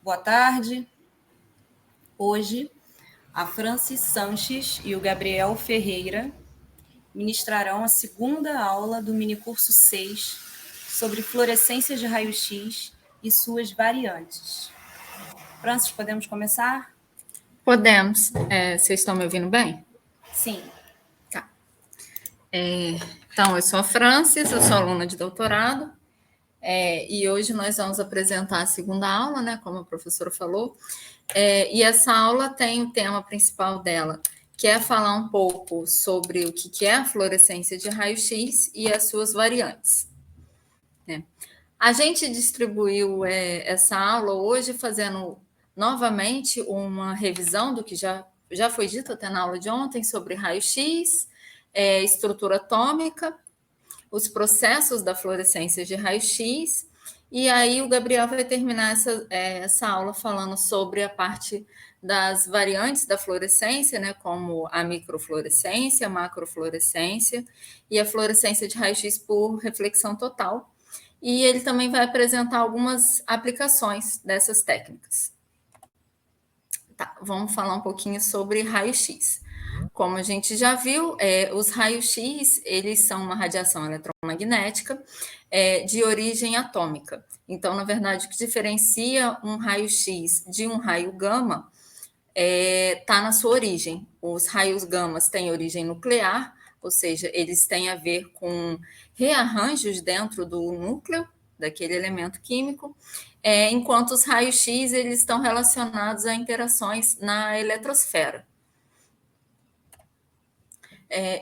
Boa tarde. Hoje, a Franci Sanches e o Gabriel Ferreira ministrarão a segunda aula do minicurso 6 sobre fluorescência de raio-x e suas variantes. Francis, podemos começar? Podemos. Vocês estão me ouvindo bem? Sim. Tá. Então, eu sou a Francis, eu sou aluna de doutorado, e hoje nós vamos apresentar a segunda aula, né, como a professora falou, e essa aula tem o tema principal dela, que é falar um pouco sobre o que é a fluorescência de raio-x e as suas variantes. Né? A gente distribuiu essa aula hoje fazendo novamente uma revisão do que já foi dito até na aula de ontem sobre raio-x, estrutura atômica, os processos da fluorescência de raio-x, e aí o Gabriel vai terminar essa aula falando sobre a parte das variantes da fluorescência, né, como a microfluorescência, a macrofluorescência e a fluorescência de raio-x por reflexão total. E ele também vai apresentar algumas aplicações dessas técnicas. Tá, vamos falar um pouquinho sobre raio-x. Como a gente já viu, os raios-x, eles são uma radiação eletromagnética de origem atômica. Então, na verdade, o que diferencia um raio-x de um raio gama está na sua origem. Os raios gamas têm origem nuclear, ou seja, eles têm a ver com rearranjos dentro do núcleo daquele elemento químico, enquanto os raios-x eles estão relacionados a interações na eletrosfera.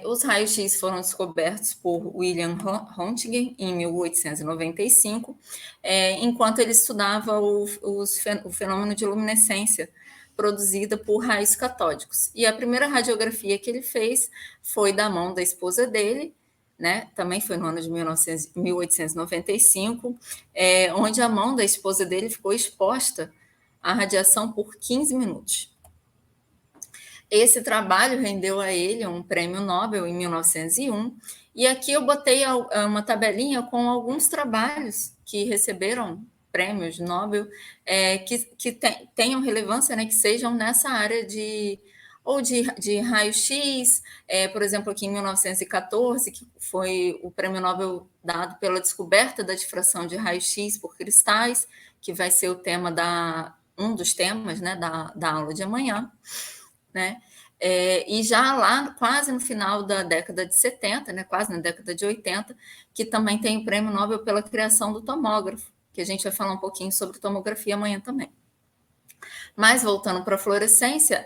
Os raios-x foram descobertos por William Röntgen em 1895, enquanto ele estudava o fenômeno de luminescência produzida por raios catódicos. E a primeira radiografia que ele fez foi da mão da esposa dele, né? Também foi no ano de 1895, onde a mão da esposa dele ficou exposta à radiação por 15 minutos. Esse trabalho rendeu a ele um prêmio Nobel em 1901, e aqui eu botei uma tabelinha com alguns trabalhos que receberam prêmios Nobel que tenham relevância, né, que sejam nessa área de raio-x, por exemplo, aqui em 1914, que foi o prêmio Nobel dado pela descoberta da difração de raio-x por cristais, que vai ser o tema um dos temas, né, da aula de amanhã. Né? E já lá, quase no final da década de 70, né, quase na década de 80, que também tem o prêmio Nobel pela criação do tomógrafo, que a gente vai falar um pouquinho sobre tomografia amanhã também. Mas voltando para a fluorescência,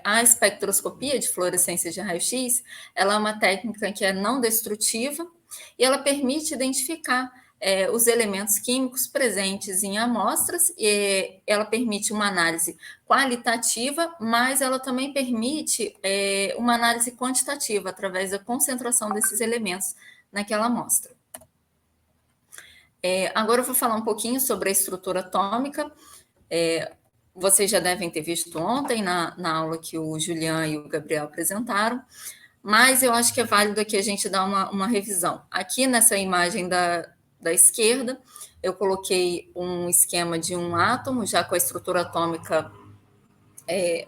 a espectroscopia de fluorescência de raio-x, ela é uma técnica que é não destrutiva e ela permite identificar os elementos químicos presentes em amostras, e ela permite uma análise qualitativa, mas ela também permite uma análise quantitativa, através da concentração desses elementos naquela amostra. Agora eu vou falar um pouquinho sobre a estrutura atômica. Vocês já devem ter visto ontem na aula que o Julian e o Gabriel apresentaram, mas eu acho que é válido aqui a gente dar uma revisão. Aqui nessa imagem da esquerda, eu coloquei um esquema de um átomo, já com a estrutura atômica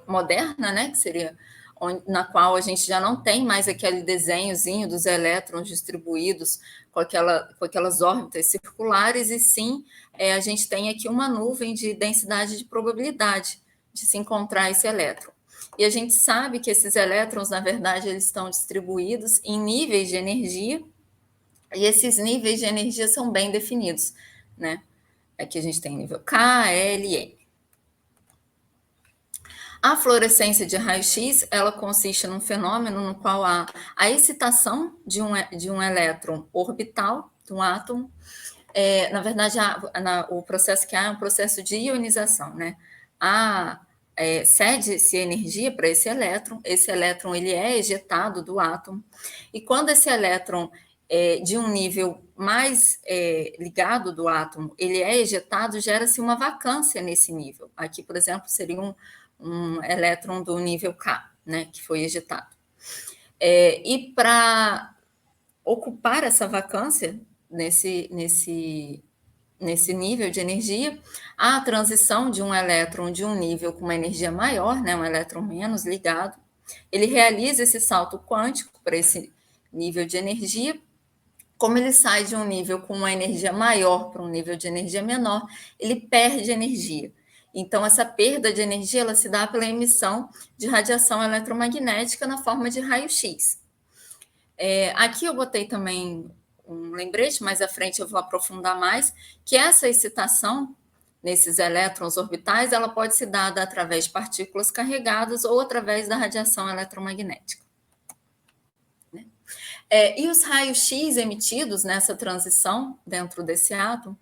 moderna, né, que seria na qual a gente já não tem mais aquele desenhozinho dos elétrons distribuídos com aquelas órbitas circulares, e sim, a gente tem aqui uma nuvem de densidade de probabilidade de se encontrar esse elétron. E a gente sabe que esses elétrons, na verdade, eles estão distribuídos em níveis de energia, e esses níveis de energia são bem definidos, né? Aqui a gente tem nível K, L e M. A fluorescência de raio-x, ela consiste num fenômeno no qual há a excitação de um elétron orbital, de um átomo. Na verdade, o processo que há é um processo de ionização, né? Cede-se energia para esse elétron ele é ejetado do átomo, e quando esse elétron de um nível mais ligado do átomo, ele é ejetado, gera-se uma vacância nesse nível. Aqui, por exemplo, seria um elétron do nível K, né, que foi ejetado. E para ocupar essa vacância nesse nesse nível de energia, há a transição de um elétron de um nível com uma energia maior, né, um elétron menos ligado, ele realiza esse salto quântico para esse nível de energia. Como ele sai de um nível com uma energia maior para um nível de energia menor, ele perde energia. Então, essa perda de energia ela se dá pela emissão de radiação eletromagnética na forma de raio-x. Aqui eu botei também um lembrete, mais à frente eu vou aprofundar mais, que essa excitação nesses elétrons orbitais, ela pode ser dada através de partículas carregadas ou através da radiação eletromagnética. E os raios-x emitidos nessa transição dentro desse átomo,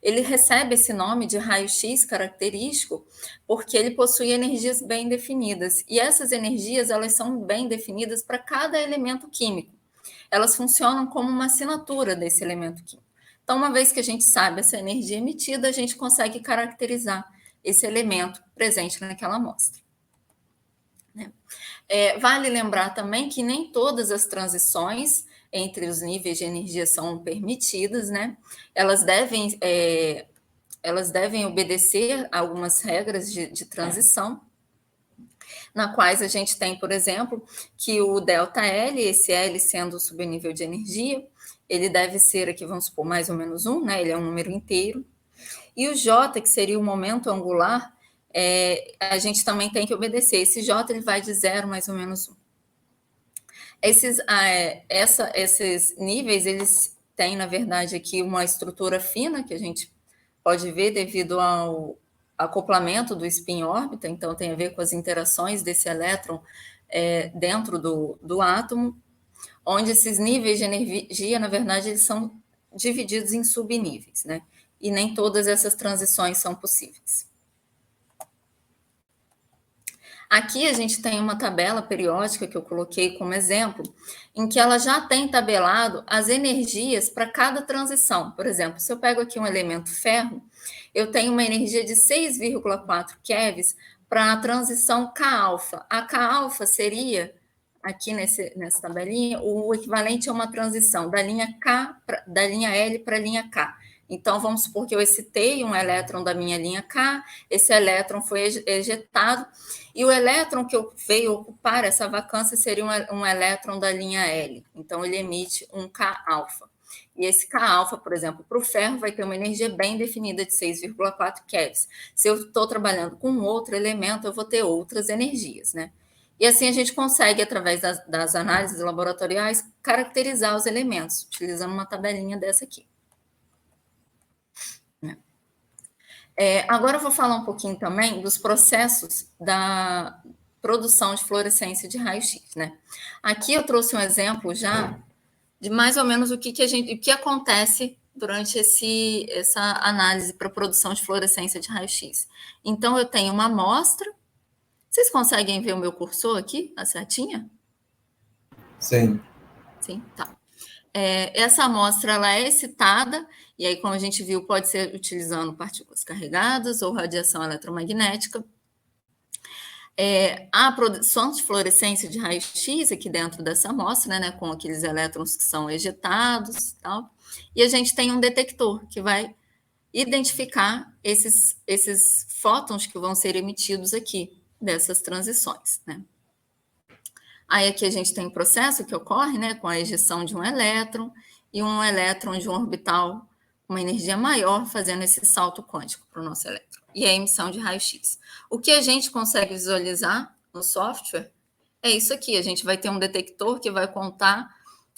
ele recebe esse nome de raio-x característico porque ele possui energias bem definidas. E essas energias, elas são bem definidas para cada elemento químico. Elas funcionam como uma assinatura desse elemento químico. Então, uma vez que a gente sabe essa energia emitida, a gente consegue caracterizar esse elemento presente naquela amostra. Vale lembrar também que nem todas as transições entre os níveis de energia são permitidas, né? Elas devem obedecer a algumas regras de transição, na quais a gente tem, por exemplo, que o ΔL, esse L sendo o subnível de energia, ele deve ser aqui, vamos supor, mais ou menos 1, né? Ele é um número inteiro. E o J, que seria o momento angular, a gente também tem que obedecer. Esse J ele vai de 0 mais ou menos 1. Esses níveis, eles têm, na verdade, aqui uma estrutura fina, que a gente pode ver devido ao acoplamento do spin-órbita, então tem a ver com as interações desse elétron dentro do átomo, onde esses níveis de energia, na verdade, eles são divididos em subníveis, né? E nem todas essas transições são possíveis. Aqui a gente tem uma tabela periódica que eu coloquei como exemplo, em que ela já tem tabelado as energias para cada transição. Por exemplo, se eu pego aqui um elemento ferro, eu tenho uma energia de 6,4 keVs para a transição K-alfa. A K-alfa seria, aqui nessa tabelinha, o equivalente a uma transição da linha L para a linha K. Então, vamos supor que eu excitei um elétron da minha linha K, esse elétron foi ejetado, e o elétron que eu veio ocupar essa vacância seria um elétron da linha L. Então, ele emite um K-alfa. E esse K-alfa, por exemplo, para o ferro, vai ter uma energia bem definida de 6,4 keVs. Se eu estou trabalhando com outro elemento, eu vou ter outras energias, né? E assim a gente consegue, através das análises laboratoriais, caracterizar os elementos, utilizando uma tabelinha dessa aqui. Agora eu vou falar um pouquinho também dos processos da produção de fluorescência de raio-x, né? Aqui eu trouxe um exemplo já de mais ou menos o que acontece durante essa análise para produção de fluorescência de raio-x. Então, eu tenho uma amostra. Vocês conseguem ver o meu cursor aqui, a setinha? Sim. Sim, tá. Essa amostra ela é excitada, e aí, como a gente viu, pode ser utilizando partículas carregadas ou radiação eletromagnética. A produção de fluorescência de raio-x aqui dentro dessa amostra, né, com aqueles elétrons que são ejetados e tal, e a gente tem um detector que vai identificar esses fótons que vão ser emitidos aqui dessas transições, né. Aí aqui a gente tem um processo que ocorre, né, com a ejeção de um elétron e um elétron de um orbital com uma energia maior fazendo esse salto quântico para o nosso elétron. E a emissão de raio-x. O que a gente consegue visualizar no software é isso aqui. A gente vai ter um detector que vai contar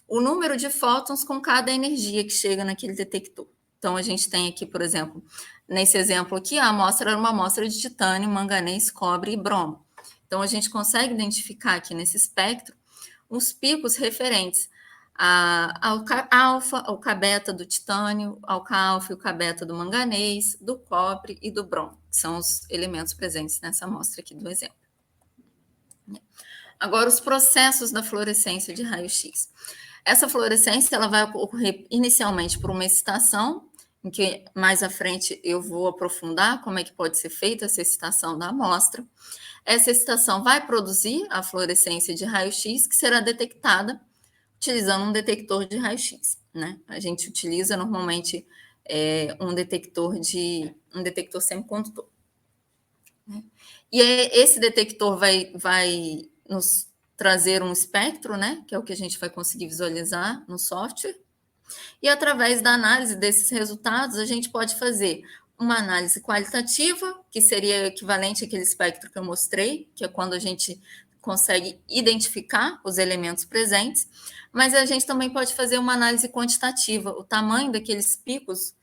o número de fótons com cada energia que chega naquele detector. Então, a gente tem aqui, por exemplo, nesse exemplo aqui, a amostra era uma amostra de titânio, manganês, cobre e bromo. Então, a gente consegue identificar aqui nesse espectro os picos referentes ao K-alfa, ao K-beta do titânio, ao K-alfa e o K-beta do manganês, do cobre e do bromo, que são os elementos presentes nessa amostra aqui do exemplo. Agora, os processos da fluorescência de raio-x. Essa fluorescência ela vai ocorrer inicialmente por uma excitação, em que mais à frente eu vou aprofundar como é que pode ser feita essa excitação da amostra. Essa excitação vai produzir a fluorescência de raio-x, que será detectada utilizando um detector de raio-x, né? A gente utiliza normalmente um detector semicondutor. Né? E esse detector vai nos trazer um espectro, né, que é o que a gente vai conseguir visualizar no software, e através da análise desses resultados, a gente pode fazer uma análise qualitativa, que seria equivalente àquele espectro que eu mostrei, que é quando a gente consegue identificar os elementos presentes, mas a gente também pode fazer uma análise quantitativa, o tamanho daqueles picos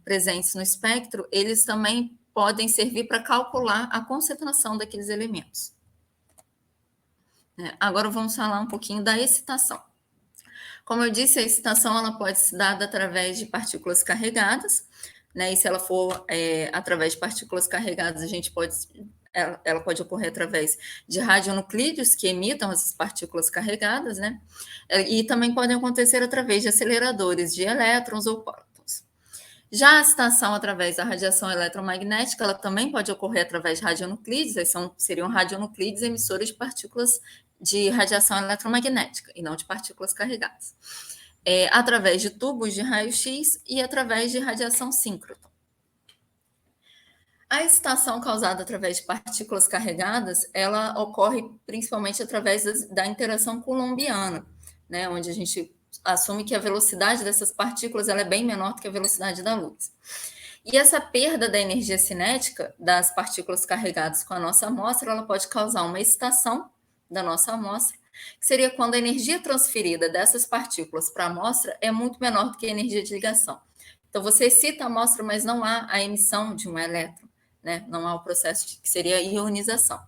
presentes no espectro, eles também podem servir para calcular a concentração daqueles elementos. Agora vamos falar um pouquinho da excitação. Como eu disse, a excitação ela pode ser dada através de partículas carregadas, né? E se ela for através de partículas carregadas, ela pode ocorrer através de radionuclídeos que emitam essas partículas carregadas, né? E também podem acontecer através de aceleradores de elétrons ou prótons. Já a excitação através da radiação eletromagnética, ela também pode ocorrer através de radionuclídeos, seriam radionuclídeos emissores de partículas de radiação eletromagnética e não de partículas carregadas. Através de tubos de raio-x e através de radiação síncrotron. A excitação causada através de partículas carregadas, ela ocorre principalmente através da interação coulombiana, né, onde a gente assume que a velocidade dessas partículas ela é bem menor do que a velocidade da luz. E essa perda da energia cinética das partículas carregadas com a nossa amostra, ela pode causar uma excitação da nossa amostra, que seria quando a energia transferida dessas partículas para a amostra é muito menor do que a energia de ligação. Então, você excita a amostra, mas não há a emissão de um elétron, né? Não há o processo que seria a ionização.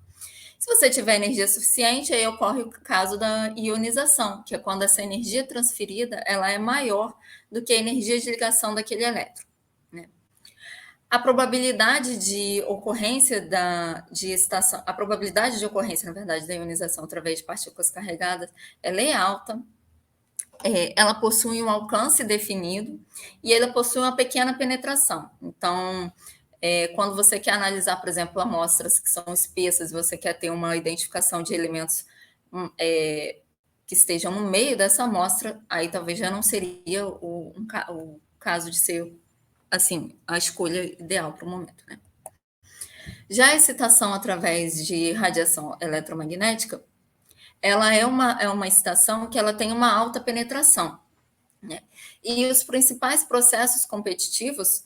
Se você tiver energia suficiente, aí ocorre o caso da ionização, que é quando essa energia transferida ela é maior do que a energia de ligação daquele elétron. A probabilidade de ocorrência de excitação, a probabilidade de ocorrência, na verdade, da ionização através de partículas carregadas, ela é alta, ela possui um alcance definido e ela possui uma pequena penetração. Então, quando você quer analisar, por exemplo, amostras que são espessas, você quer ter uma identificação de elementos que estejam no meio dessa amostra, aí talvez já não seria o caso de ser assim, a escolha ideal para o momento, né? Já a excitação através de radiação eletromagnética, ela é uma excitação que ela tem uma alta penetração, né? E os principais processos competitivos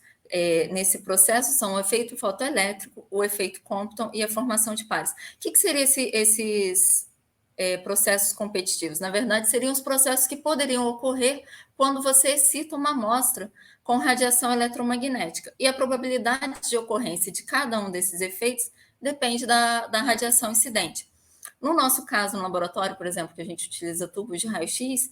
nesse processo são o efeito fotoelétrico, o efeito Compton e a formação de pares. O que seriam esses processos competitivos? Na verdade, seriam os processos que poderiam ocorrer quando você excita uma amostra com radiação eletromagnética. E a probabilidade de ocorrência de cada um desses efeitos depende da radiação incidente. No nosso caso, no laboratório, por exemplo, que a gente utiliza tubos de raio-x,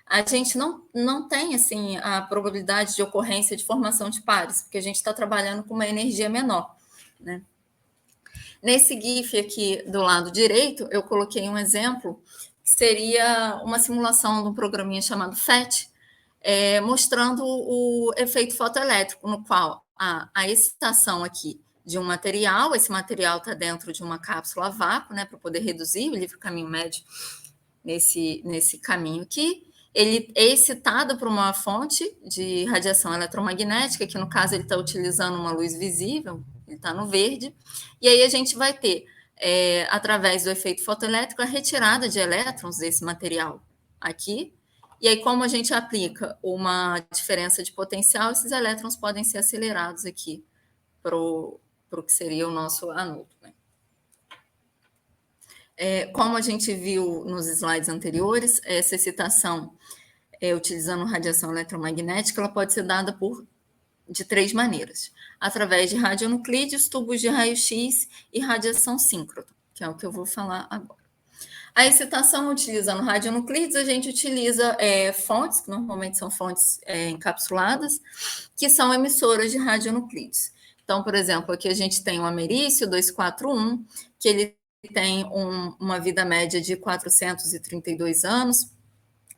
a gente não tem assim, a probabilidade de ocorrência de formação de pares, porque a gente está trabalhando com uma energia menor, né? Nesse GIF aqui do lado direito, eu coloquei um exemplo, que seria uma simulação de um programinha chamado FET, mostrando o efeito fotoelétrico, no qual a excitação aqui de um material, esse material está dentro de uma cápsula a vácuo, né, para poder reduzir o livre caminho médio nesse caminho aqui. Ele é excitado por uma fonte de radiação eletromagnética, que no caso ele está utilizando uma luz visível, ele está no verde, e aí a gente vai ter, através do efeito fotoelétrico, a retirada de elétrons desse material aqui, e aí como a gente aplica uma diferença de potencial, esses elétrons podem ser acelerados aqui para o que seria o nosso anodo, né? Como a gente viu nos slides anteriores, essa excitação utilizando radiação eletromagnética, ela pode ser dada de 3 maneiras: através de radionuclídeos, tubos de raio-x e radiação síncrotron, que é o que eu vou falar agora. A excitação utilizando radionuclídeos, a gente utiliza fontes, que normalmente são fontes encapsuladas, que são emissoras de radionuclídeos. Então, por exemplo, aqui a gente tem o americio 241, que ele tem uma vida média de 432 anos,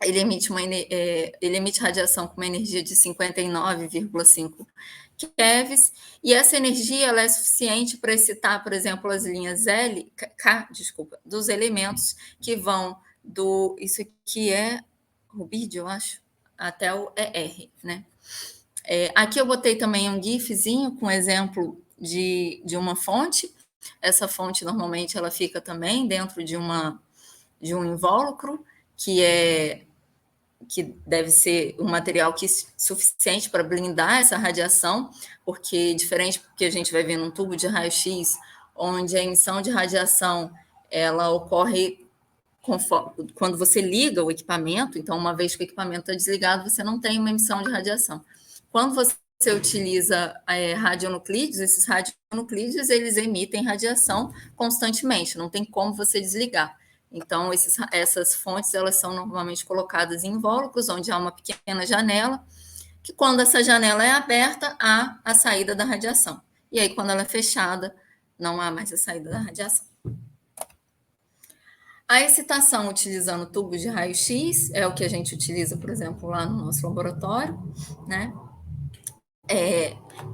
ele emite radiação com uma energia de 59,5 keVs, e essa energia ela é suficiente para excitar, por exemplo, as linhas dos elementos que vão isso aqui é rubídio, eu acho, até o ER, né? Aqui eu botei também um gifzinho com exemplo de uma fonte. Essa fonte, normalmente, ela fica também dentro de um invólucro, que deve ser um material suficiente para blindar essa radiação, porque diferente do que a gente vai ver num tubo de raio-x, onde a emissão de radiação ela ocorre quando você liga o equipamento. Então, uma vez que o equipamento está desligado, você não tem uma emissão de radiação. Quando você utiliza radionuclídeos, esses radionuclídeos eles emitem radiação constantemente, não tem como você desligar. Então, essas fontes elas são normalmente colocadas em invólucros, onde há uma pequena janela, que quando essa janela é aberta, há a saída da radiação. E aí, quando ela é fechada, não há mais a saída da radiação. A excitação utilizando tubos de raio-x é o que a gente utiliza, por exemplo, lá no nosso laboratório, né?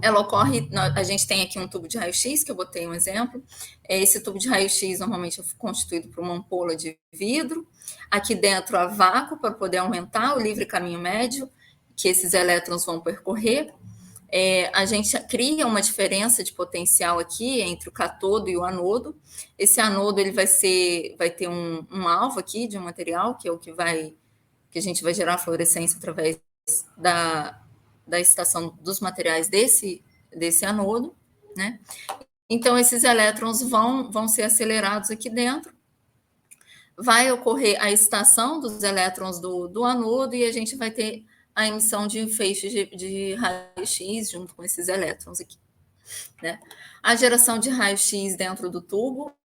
Ela ocorre, a gente tem aqui um tubo de raio-x, que eu botei um exemplo. Esse tubo de raio-x normalmente é constituído por uma ampola de vidro. Aqui dentro há vácuo para poder aumentar o livre caminho médio que esses elétrons vão percorrer. A gente cria uma diferença de potencial aqui entre o catodo e o anodo. Esse anodo ele vai ter um alvo aqui de um material, que é o que a gente vai gerar fluorescência através da excitação dos materiais desse anodo, né? Então, esses elétrons vão ser acelerados aqui dentro, vai ocorrer a excitação dos elétrons do anodo e a gente vai ter a emissão de feixes de raio-x junto com esses elétrons aqui, né? A geração de raio-x dentro do tubo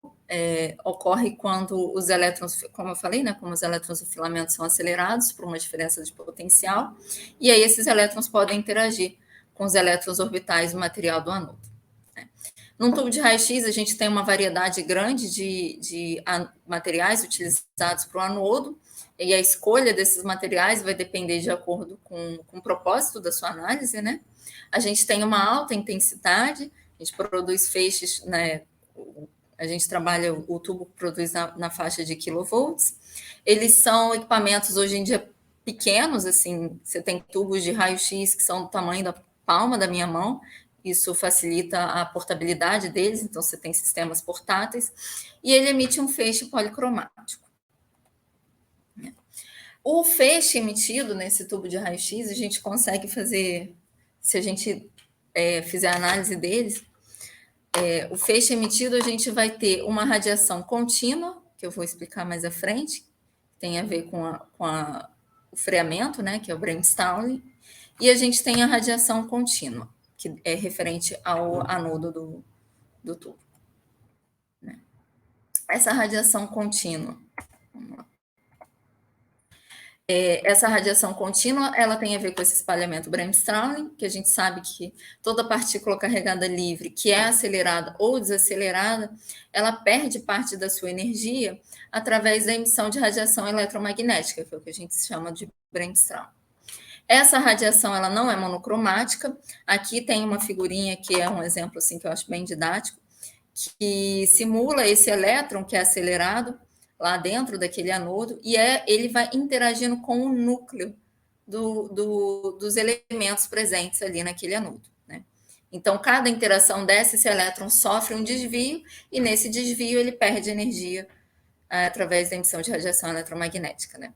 ocorre quando os elétrons, como eu falei, né, como os elétrons do filamento são acelerados por uma diferença de potencial, e aí esses elétrons podem interagir com os elétrons orbitais do material do anodo, né? Num tubo de raio-x, a gente tem uma variedade grande de materiais utilizados para o anodo, e a escolha desses materiais vai depender de acordo com o propósito da sua análise, né? A gente tem uma alta intensidade, a gente produz feixes, né? A gente trabalha, o tubo produz na faixa de kilovolts. Eles são equipamentos, hoje em dia, pequenos, assim, você tem tubos de raio-x que são do tamanho da palma da minha mão, isso facilita a portabilidade deles, então você tem sistemas portáteis, e ele emite um feixe policromático. O feixe emitido nesse tubo de raio-x, a gente consegue fazer, se a gente fizer a análise deles, o feixe emitido, a gente vai ter uma radiação contínua, que eu vou explicar mais à frente, tem a ver com o freamento, né, que é o brainstorming, e a gente tem a radiação contínua, que é referente ao anodo do tubo, né? Essa radiação contínua, vamos lá. Essa radiação contínua, ela tem a ver com esse espalhamento Bremsstrahlung, que a gente sabe que toda partícula carregada livre, que é acelerada ou desacelerada, ela perde parte da sua energia através da emissão de radiação eletromagnética, que é o que a gente chama de Bremsstrahlung. Essa radiação, ela não é monocromática. Aqui tem uma figurinha que é um exemplo assim que eu acho bem didático, que simula esse elétron que é acelerado lá dentro daquele anodo, e ele vai interagindo com o núcleo dos elementos presentes ali naquele anodo, né? Então, cada interação esse elétron sofre um desvio, e nesse desvio ele perde energia através da emissão de radiação eletromagnética, né?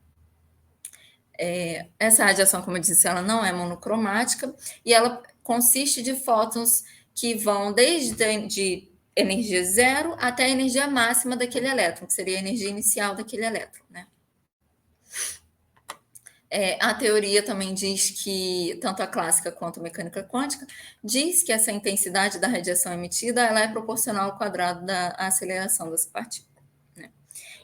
Essa radiação, como eu disse, ela não é monocromática, e ela consiste de fótons que vão desde energia zero até a energia máxima daquele elétron, que seria a energia inicial daquele elétron, né? A teoria também diz que, tanto a clássica quanto a mecânica quântica, diz que essa intensidade da radiação emitida ela é proporcional ao quadrado da aceleração dessa partícula, né?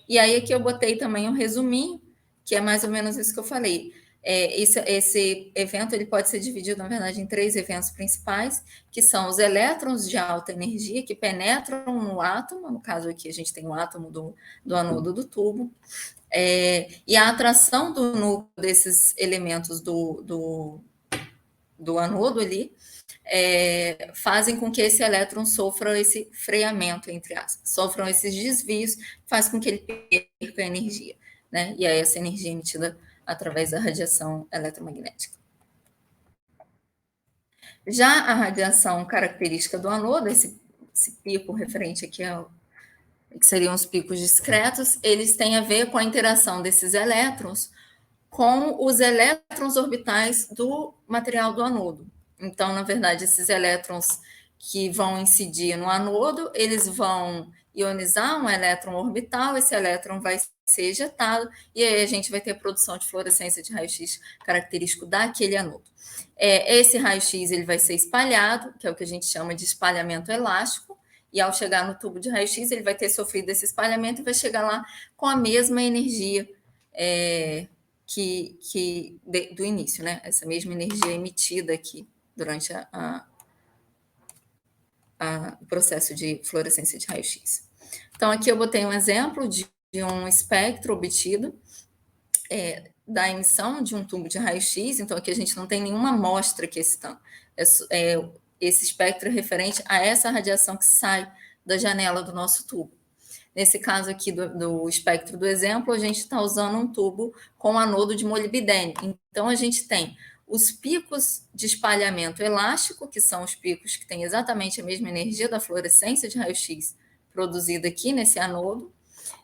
E aí aqui eu botei também um resuminho, que é mais ou menos isso que eu falei. Esse evento ele pode ser dividido, na verdade, em 3 eventos principais, que são os elétrons de alta energia, que penetram no átomo, no caso aqui a gente tem o átomo do anodo do tubo, e a atração do núcleo desses elementos do anodo ali, fazem com que esse elétron sofra esse freamento, entre aspas, sofram esses desvios, faz com que ele perca a energia, né? E aí essa energia emitida através da radiação eletromagnética. Já a radiação característica do anodo, esse pico referente aqui que seriam os picos discretos, eles têm a ver com a interação desses elétrons com os elétrons orbitais do material do anodo. Então, na verdade, esses elétrons que vão incidir no anodo, eles vão ionizar um elétron orbital, esse elétron vai ser ejetado, e aí a gente vai ter a produção de fluorescência de raio-x característico daquele anodo. Esse raio-x ele vai ser espalhado, que é o que a gente chama de espalhamento elástico, e ao chegar no tubo de raio-x, ele vai ter sofrido esse espalhamento e vai chegar lá com a mesma energia do início, né? Essa mesma energia emitida aqui durante o processo de fluorescência de raio-x. Então, aqui eu botei um exemplo de um espectro obtido da emissão de um tubo de raio-x. Então, aqui a gente não tem nenhuma amostra que esse espectro é referente a essa radiação que sai da janela do nosso tubo. Nesse caso aqui do espectro do exemplo, a gente está usando um tubo com anodo de molibdênio. Então, a gente tem os picos de espalhamento elástico, que são os picos que têm exatamente a mesma energia da fluorescência de raio-x produzida aqui nesse anodo.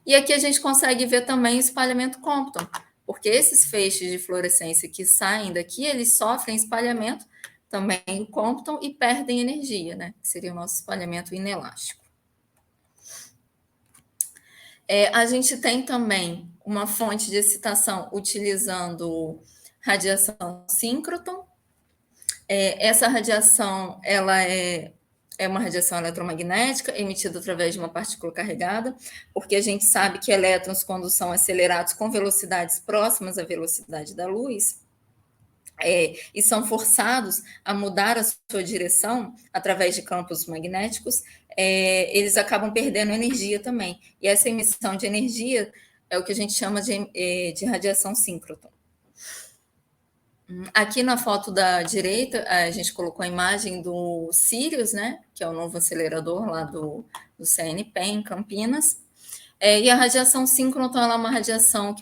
E aqui a gente consegue ver também o espalhamento Compton, porque esses feixes de fluorescência que saem daqui, eles sofrem espalhamento também em Compton e perdem energia, né? Que seria o nosso espalhamento inelástico. A gente tem também uma fonte de excitação utilizando radiação síncroton. Essa radiação ela é uma radiação eletromagnética emitida através de uma partícula carregada, porque a gente sabe que elétrons, quando são acelerados com velocidades próximas à velocidade da luz, e são forçados a mudar a sua direção através de campos magnéticos, eles acabam perdendo energia também. E essa emissão de energia é o que a gente chama de radiação síncroton. Aqui na foto da direita, a gente colocou a imagem do Sirius, né, que é o novo acelerador lá do CNP em Campinas. E a radiação síncroton é uma radiação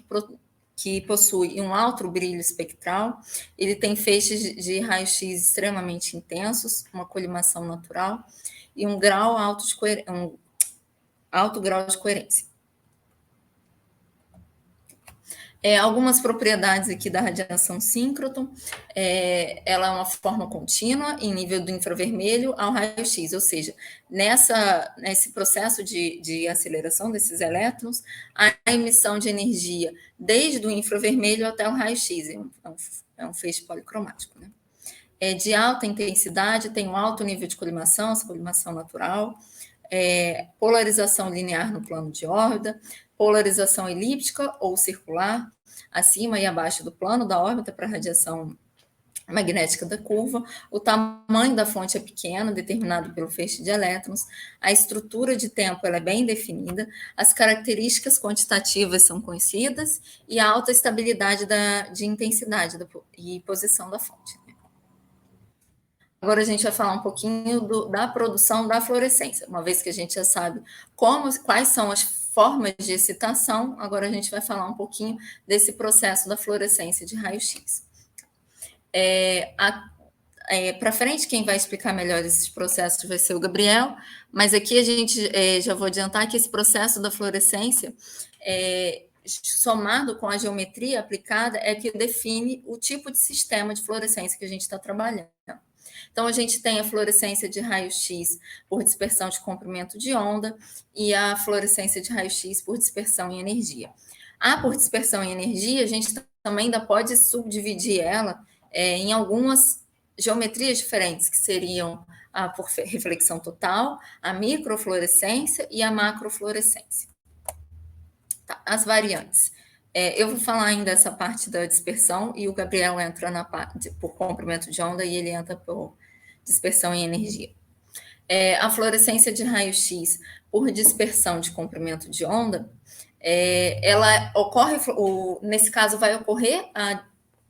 que possui um alto brilho espectral, ele tem feixes de raio-x extremamente intensos, uma colimação natural e um alto grau de coerência. Algumas propriedades aqui da radiação síncroton, ela é uma forma contínua em nível do infravermelho ao raio-x, ou seja, nesse processo de aceleração desses elétrons, a emissão de energia desde o infravermelho até o raio-x, é um feixe policromático, né? De alta intensidade, tem um alto nível de colimação, essa colimação natural, polarização linear no plano de órbita, polarização elíptica ou circular, acima e abaixo do plano da órbita para a radiação magnética da curva, o tamanho da fonte é pequeno, determinado pelo feixe de elétrons, a estrutura de tempo ela é bem definida, as características quantitativas são conhecidas e a alta estabilidade de intensidade e posição da fonte. Agora a gente vai falar um pouquinho da produção da fluorescência. Uma vez que a gente já sabe quais são as formas de excitação, agora a gente vai falar um pouquinho desse processo da fluorescência de raio-x. Para frente, quem vai explicar melhor esses processos vai ser o Gabriel, mas aqui a gente já vou adiantar que esse processo da fluorescência, somado com a geometria aplicada, é que define o tipo de sistema de fluorescência que a gente está trabalhando. Então, a gente tem a fluorescência de raio-x por dispersão de comprimento de onda e a fluorescência de raio-x por dispersão em energia. Por dispersão em energia, a gente também ainda pode subdividir ela em algumas geometrias diferentes, que seriam a por reflexão total, a microfluorescência e a macrofluorescência. Tá, as variantes. Eu vou falar ainda essa parte da dispersão e o Gabriel entra na parte por comprimento de onda e ele entra por dispersão em energia. A fluorescência de raio-x por dispersão de comprimento de onda, ela ocorre, nesse caso vai ocorrer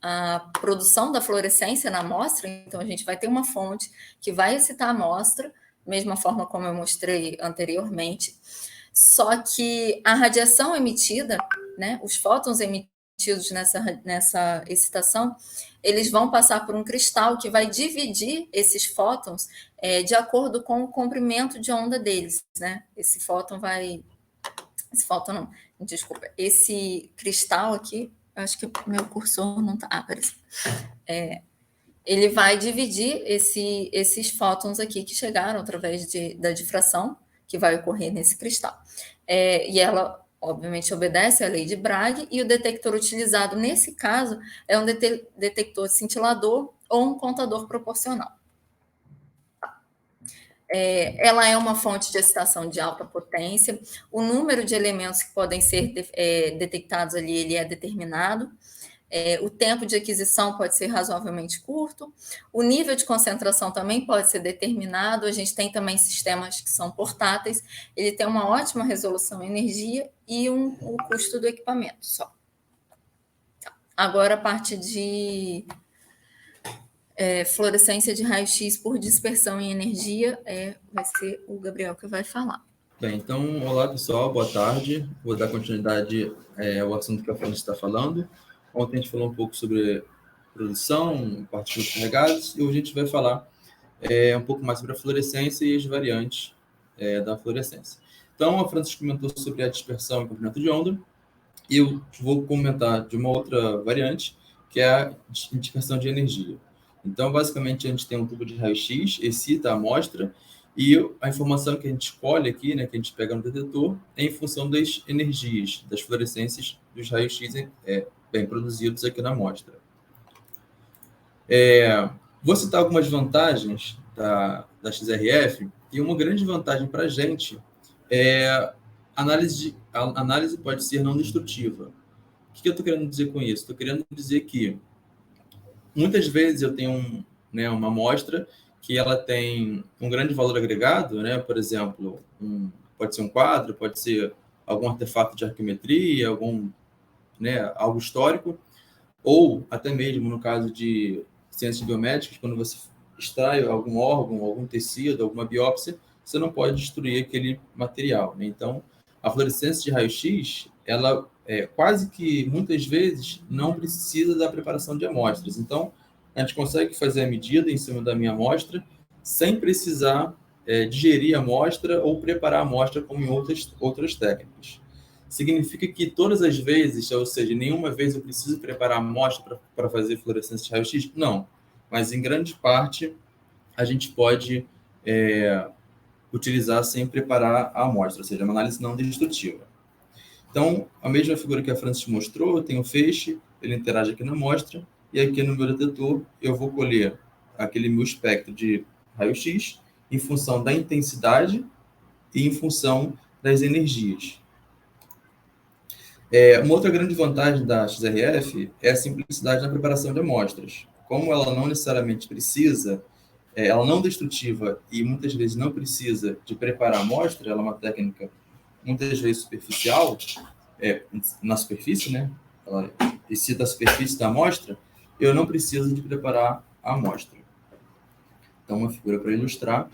a produção da fluorescência na amostra, então a gente vai ter uma fonte que vai excitar a amostra, da mesma forma como eu mostrei anteriormente, só que a radiação emitida, né, os fótons emitidos emitidos nessa excitação, eles vão passar por um cristal que vai dividir esses fótons de acordo com o comprimento de onda deles, né? Esse cristal aqui, acho que meu cursor não está... apareceu. Ele vai dividir esses fótons aqui que chegaram através da difração, que vai ocorrer nesse cristal. E ela, obviamente, obedece à lei de Bragg, e o detector utilizado nesse caso é um detector cintilador ou um contador proporcional. Ela é uma fonte de excitação de alta potência. O número de elementos que podem ser detectados ali, ele é determinado. O tempo de aquisição pode ser razoavelmente curto. O nível de concentração também pode ser determinado. A gente tem também sistemas que são portáteis. Ele tem uma ótima resolução em energia e o custo do equipamento só. Agora, a parte de fluorescência de raio-x por dispersão em energia, vai ser o Gabriel que vai falar. Bem, então, olá pessoal, boa tarde. Vou dar continuidade ao assunto que a Fran está falando. Ontem a gente falou um pouco sobre produção, partículas carregadas, e hoje a gente vai falar um pouco mais sobre a fluorescência e as variantes da fluorescência. Então, a Francis comentou sobre a dispersão e comprimento de onda, e eu vou comentar de uma outra variante, que é a dispersão de energia. Então, basicamente, a gente tem um tubo de raio-x, excita a amostra, e a informação que a gente escolhe aqui, né, que a gente pega no detetor, é em função das energias, das fluorescências dos raios-x bem produzidos aqui na amostra. Vou citar algumas vantagens da XRF, e uma grande vantagem para a gente é a análise pode ser não destrutiva. O que eu estou querendo dizer com isso? Estou querendo dizer que muitas vezes eu tenho uma amostra que ela tem um grande valor agregado, né? Por exemplo, pode ser um quadro, pode ser algum artefato de arquimetria, algo histórico, ou até mesmo no caso de ciências biomédicas, quando você extrai algum órgão, algum tecido, alguma biópsia, você não pode destruir aquele material, né? Então, a fluorescência de raio-x, ela quase que muitas vezes não precisa da preparação de amostras. Então, a gente consegue fazer a medida em cima da minha amostra sem precisar digerir a amostra ou preparar a amostra como em outras técnicas. Significa que todas as vezes, ou seja, nenhuma vez eu preciso preparar a amostra para fazer fluorescência de raio-x? Não. Mas, em grande parte, a gente pode utilizar sem preparar a amostra, ou seja, uma análise não destrutiva. Então, a mesma figura que a Francis mostrou, eu tenho o feixe, ele interage aqui na amostra, e aqui no meu detetor eu vou colher aquele meu espectro de raio-x em função da intensidade e em função das energias. Uma outra grande vantagem da XRF é a simplicidade na preparação de amostras. Como ela não necessariamente precisa, ela não destrutiva e muitas vezes não precisa de preparar a amostra, ela é uma técnica muitas vezes superficial, na superfície, né? Ela excita a superfície da amostra, eu não preciso de preparar a amostra. Então, uma figura para ilustrar.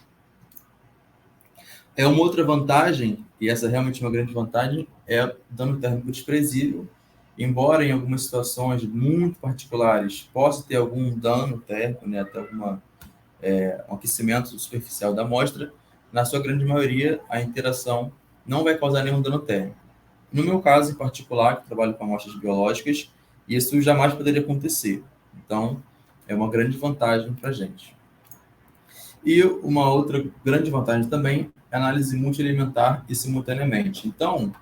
Uma outra vantagem, e essa é realmente uma grande vantagem, é dano térmico desprezível. Embora em algumas situações muito particulares possa ter algum dano térmico, né, até um aquecimento superficial da amostra, na sua grande maioria a interação não vai causar nenhum dano térmico. No meu caso em particular, que trabalho com amostras biológicas, isso jamais poderia acontecer. Então, é uma grande vantagem para a gente. E uma outra grande vantagem também é a análise multielementar e simultaneamente. Então,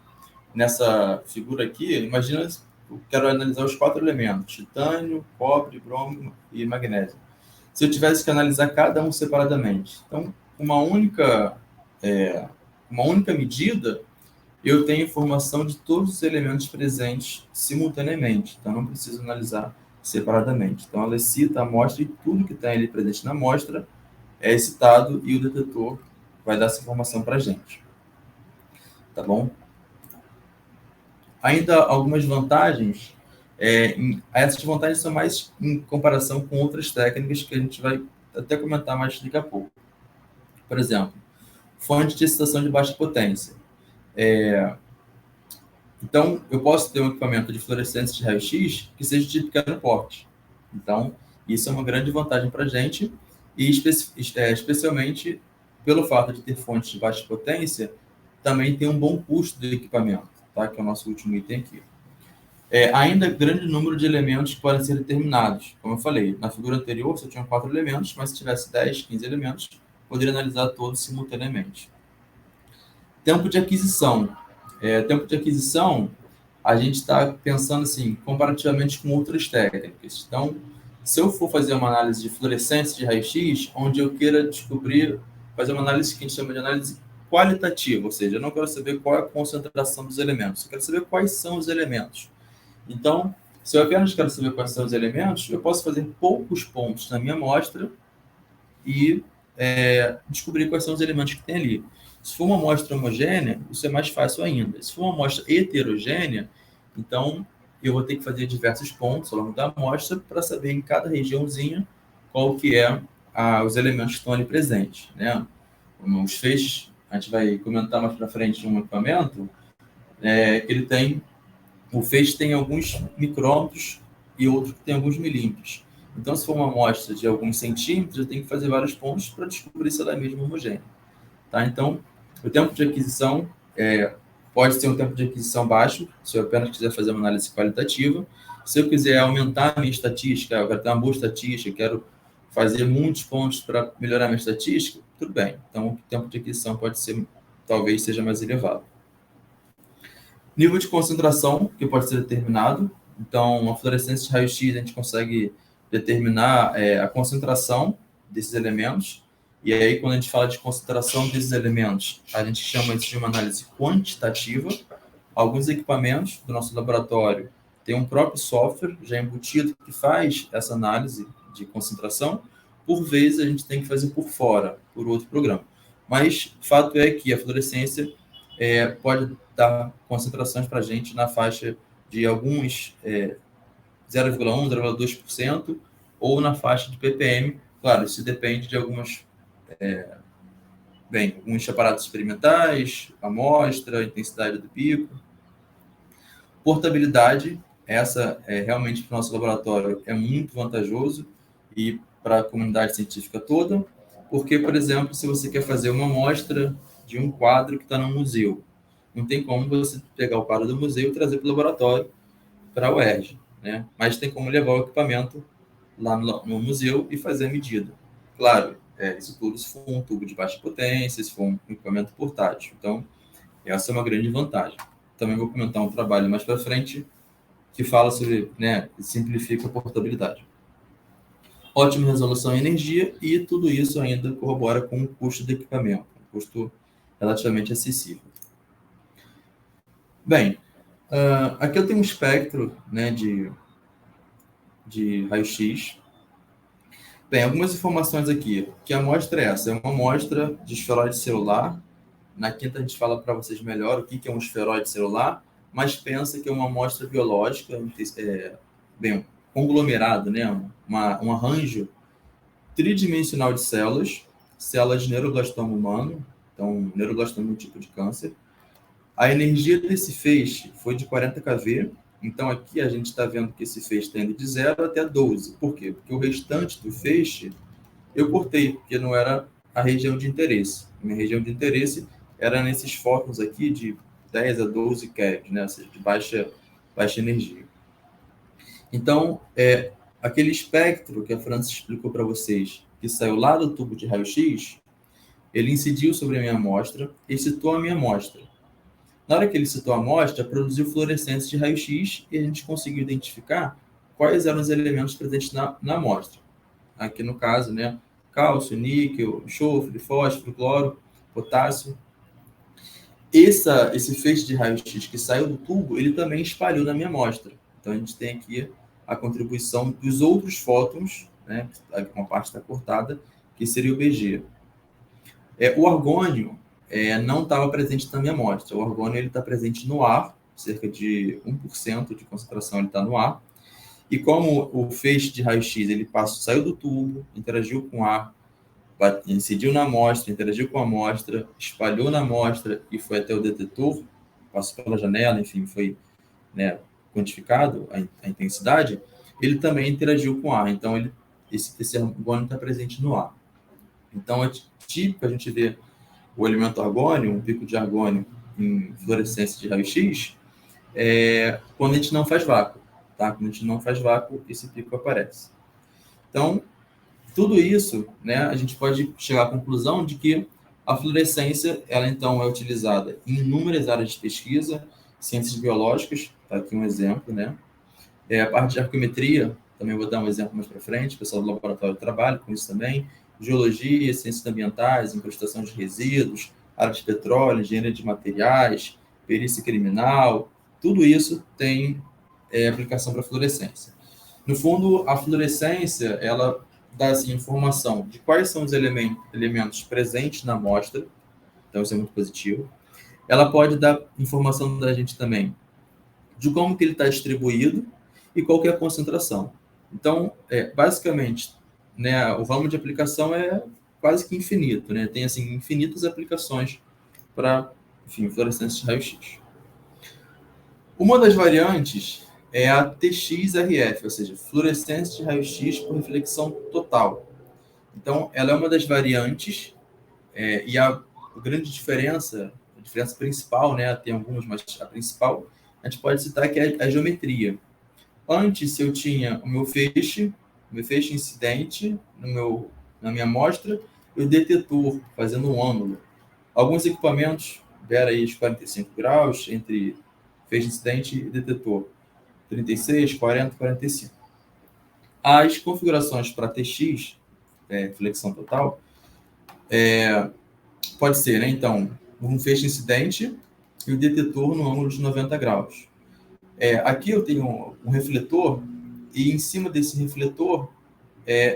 nessa figura aqui, imagina que eu quero analisar os 4 elementos: titânio, cobre, bromo e magnésio. Se eu tivesse que analisar cada um separadamente. Então, uma única medida, eu tenho informação de todos os elementos presentes simultaneamente. Então, não preciso analisar separadamente. Então, ela excita a amostra e tudo que está ali presente na amostra é excitado e o detetor vai dar essa informação para a gente. Tá bom? Ainda algumas vantagens. Essas vantagens são mais em comparação com outras técnicas que a gente vai até comentar mais daqui a pouco. Por exemplo, fonte de excitação de baixa potência. Então, eu posso ter um equipamento de fluorescência de raio-x que seja de pequeno porte. Então, isso é uma grande vantagem para a gente, e especialmente pelo fato de ter fontes de baixa potência, também tem um bom custo do equipamento, tá? Que é o nosso último item aqui. Ainda grande número de elementos que podem ser determinados. Como eu falei, na figura anterior só tinham 4 elementos, mas se tivesse 10, 15 elementos, poderia analisar todos simultaneamente. Tempo de aquisição. Tempo de aquisição, a gente está pensando assim, comparativamente com outras técnicas. Então, se eu for fazer uma análise de fluorescência de raio-x, onde eu queira fazer uma análise que a gente chama de análise qualitativa, ou seja, eu não quero saber qual é a concentração dos elementos, eu quero saber quais são os elementos. Então, se eu apenas quero saber quais são os elementos, eu posso fazer poucos pontos na minha amostra e descobrir quais são os elementos que tem ali. Se for uma amostra homogênea, isso é mais fácil ainda. Se for uma amostra heterogênea, então eu vou ter que fazer diversos pontos ao longo da amostra para saber em cada regiãozinha qual que é os elementos que estão ali presentes, né? Os feixes, a gente vai comentar mais para frente um equipamento, que ele tem, o feixe tem alguns micrômetros e outro que tem alguns milímetros. Então, se for uma amostra de alguns centímetros, eu tenho que fazer vários pontos para descobrir se ela é mesmo homogênea. Tá? Então, o tempo de aquisição pode ser um tempo de aquisição baixo, se eu apenas quiser fazer uma análise qualitativa. Se eu quiser aumentar a minha estatística, eu quero ter uma boa estatística, quero fazer muitos pontos para melhorar a minha estatística, tudo bem. Então, o tempo de aquisição talvez seja mais elevado. Nível de concentração, que pode ser determinado. Então, a fluorescência de raio-x, a gente consegue determinar a concentração desses elementos. E aí, quando a gente fala de concentração desses elementos, a gente chama isso de uma análise quantitativa. Alguns equipamentos do nosso laboratório têm um próprio software já embutido que faz essa análise de concentração. Por vezes, a gente tem que fazer por fora, por outro programa. Mas o fato é que a fluorescência pode dar concentrações para a gente na faixa de alguns 0,1%, 0,2%, ou na faixa de ppm. Claro, isso depende de alguns aparatos experimentais, amostra, intensidade do pico. Portabilidade, essa realmente para o nosso laboratório é muito vantajoso e para a comunidade científica toda, porque, por exemplo, se você quer fazer uma amostra de um quadro que está no museu, não tem como você pegar o quadro do museu e trazer para o laboratório, para a UERJ, né? Mas tem como levar o equipamento lá no museu e fazer a medida. Claro, isso tudo se for um tubo de baixa potência, se for um equipamento portátil. Então, essa é uma grande vantagem. Também vou comentar um trabalho mais para frente que fala sobre, simplifica a portabilidade. Ótima resolução e energia, e tudo isso ainda corrobora com o custo do equipamento, um custo relativamente acessível. Bem, aqui eu tenho um espectro, de raio-x. Bem, algumas informações aqui. Que amostra é essa? É uma amostra de esferoide celular. Na quinta a gente fala para vocês melhor o que é um esferoide celular, mas pensa que é uma amostra biológica, um conglomerado, um arranjo tridimensional de células de neuroblastoma humano, então neuroblastoma é um tipo de câncer. A energia desse feixe foi de 40 kV, então aqui a gente está vendo que esse feixe está indo de 0 até 12. Por quê? Porque o restante do feixe eu cortei, porque não era a região de interesse. Minha região de interesse era nesses fótons aqui de 10 a 12 keV, ou seja, de baixa energia. Então, aquele espectro que a Francis explicou para vocês, que saiu lá do tubo de raio-x, ele incidiu sobre a minha amostra e citou a minha amostra. Na hora que ele citou a amostra, produziu fluorescência de raio-x e a gente conseguiu identificar quais eram os elementos presentes na amostra. Aqui no caso, cálcio, níquel, enxofre, fósforo, cloro, potássio. Esse feixe de raio-x que saiu do tubo, ele também espalhou na minha amostra. Então, a gente tem aqui a contribuição dos outros fótons, uma parte está cortada, que seria o Bg. O argônio não estava presente na minha amostra. O argônio está presente no ar, cerca de 1% de concentração ele está no ar. E como o feixe de raio-x ele saiu do tubo, interagiu com o ar, incidiu na amostra, interagiu com a amostra, espalhou na amostra e foi até o detetor, passou pela janela, enfim, foi, né, quantificado a intensidade, ele também interagiu com o ar. Então, esse argônio está presente no ar. Então, é típico a gente ver o elemento argônio, um pico de argônio em fluorescência de raio-x, quando a gente não faz vácuo. Tá? Quando a gente não faz vácuo, esse pico aparece. Então, tudo isso, né, a gente pode chegar à conclusão de que a fluorescência, ela então é utilizada em inúmeras áreas de pesquisa, ciências biológicas, tá aqui um exemplo, né? A parte de arquimetria, também vou dar um exemplo mais para frente, o pessoal do laboratório trabalha com isso também, geologia, ciências ambientais, incrustação de resíduos, área de petróleo, engenharia de materiais, perícia criminal, tudo isso tem aplicação para fluorescência. No fundo, a fluorescência, ela dá assim, informação de quais são os elementos presentes na amostra, então isso é muito positivo. Ela pode dar informação da gente também de como que ele está distribuído e qual que é a concentração. Então, basicamente, né, o ramo de aplicação é quase que infinito, né? Tem assim infinitas aplicações para, enfim, fluorescência de raio-x. Uma das variantes é a TXRF, ou seja, fluorescência de raio-x por reflexão total. Então, ela é uma das variantes, e a grande diferença, a diferença principal, né, tem algumas, mas a principal, a gente pode citar que é a geometria. Antes, eu tinha o meu feixe incidente na minha amostra, e o detetor fazendo um ângulo. Alguns equipamentos deram aí os 45 graus entre feixe incidente e detetor. 36, 40, 45. As configurações para TX, flexão total, pode ser, né? Então, um feixe incidente e o detetor no ângulo de 90 graus. Aqui eu tenho um refletor e em cima desse refletor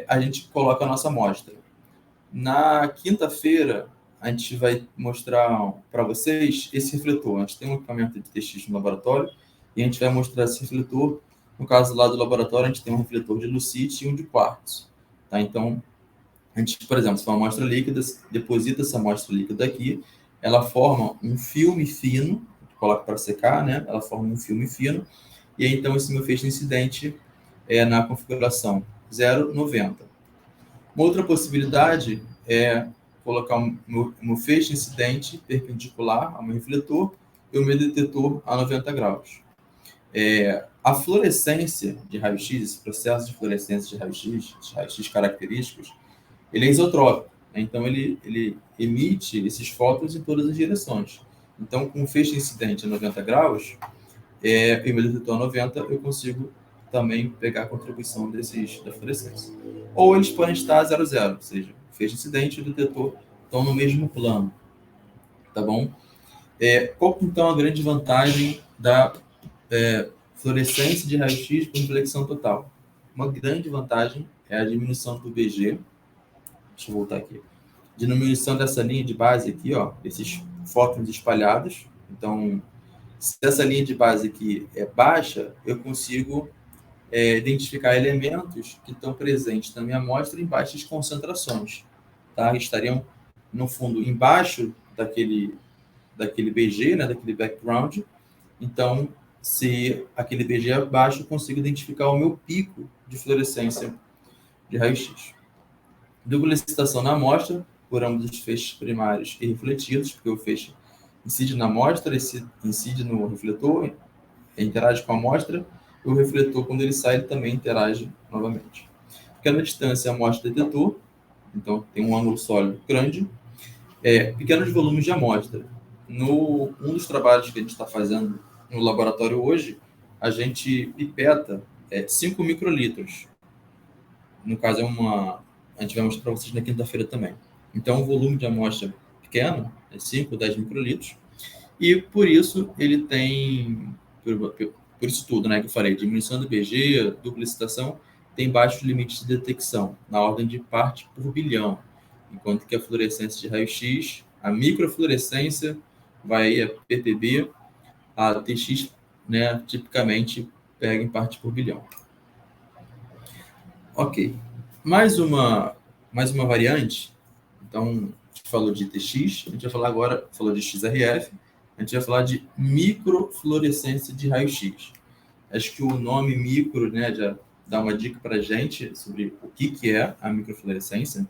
a gente coloca a nossa amostra. Na quinta-feira, a gente vai mostrar para vocês esse refletor. A gente tem um equipamento de TX no laboratório e a gente vai mostrar esse refletor. No caso lá do laboratório, a gente tem um refletor de lucite e um de quartzo. Tá? Então, a gente, por exemplo, se for uma amostra líquida, deposita essa amostra líquida aqui, ela forma um filme fino, coloca para secar, né? Ela forma um filme fino, e aí, então esse meu feixe incidente é na configuração 0,90. Uma outra possibilidade é colocar o meu feixe incidente perpendicular ao meu refletor e o meu detetor a 90 graus. A fluorescência de raio-x, esse processo de fluorescência de raio-x característicos, ele é isotrópico, né? Então ele emite esses fótons em todas as direções. Então, com o feixe incidente a 90 graus, e o meu detetor a 90, eu consigo também pegar a contribuição da fluorescência. Ou eles podem estar a 0,0, ou seja, o feixe incidente e o detetor estão no mesmo plano. Tá bom? Qual então a grande vantagem da fluorescência de raio-x por reflexão total? Uma grande vantagem é a diminuição do BG. Deixa eu voltar aqui. Diminuição dessa linha de base aqui, ó, desses fótons espalhados. Então, se essa linha de base aqui é baixa, eu consigo identificar elementos que estão presentes na minha amostra em baixas concentrações. Tá? Estariam, no fundo, embaixo daquele BG, né, daquele background. Então, se aquele BG é baixo, eu consigo identificar o meu pico de fluorescência de raio-x. Dupla excitação na amostra, por ambos os feixes primários e refletidos, porque o feixe incide na amostra, incide no refletor, interage com a amostra, e o refletor, quando ele sai, ele também interage novamente. Pequena distância, amostra-detetor, então tem um ângulo sólido grande. Pequenos volumes de amostra. Um dos trabalhos que a gente está fazendo no laboratório hoje, a gente pipeta 5 microlitros. No caso, a gente vai mostrar para vocês na quinta-feira também. Então, o volume de amostra pequeno, 5 ou 10 microlitros, e por isso ele tem, por isso tudo, né, que eu falei, diminuição do BG, dupla excitação, tem baixos limites de detecção, na ordem de parte por bilhão, enquanto que a fluorescência de raio-x, a microfluorescência vai a ppb, a TX, né, tipicamente pega em parte por bilhão. Ok. Mais uma variante. Então, a gente falou de TX, a gente vai falar agora, falou de XRF, a gente vai falar de microfluorescência de raio-x. Acho que o nome micro, né, já dá uma dica para a gente sobre o que é a microfluorescência.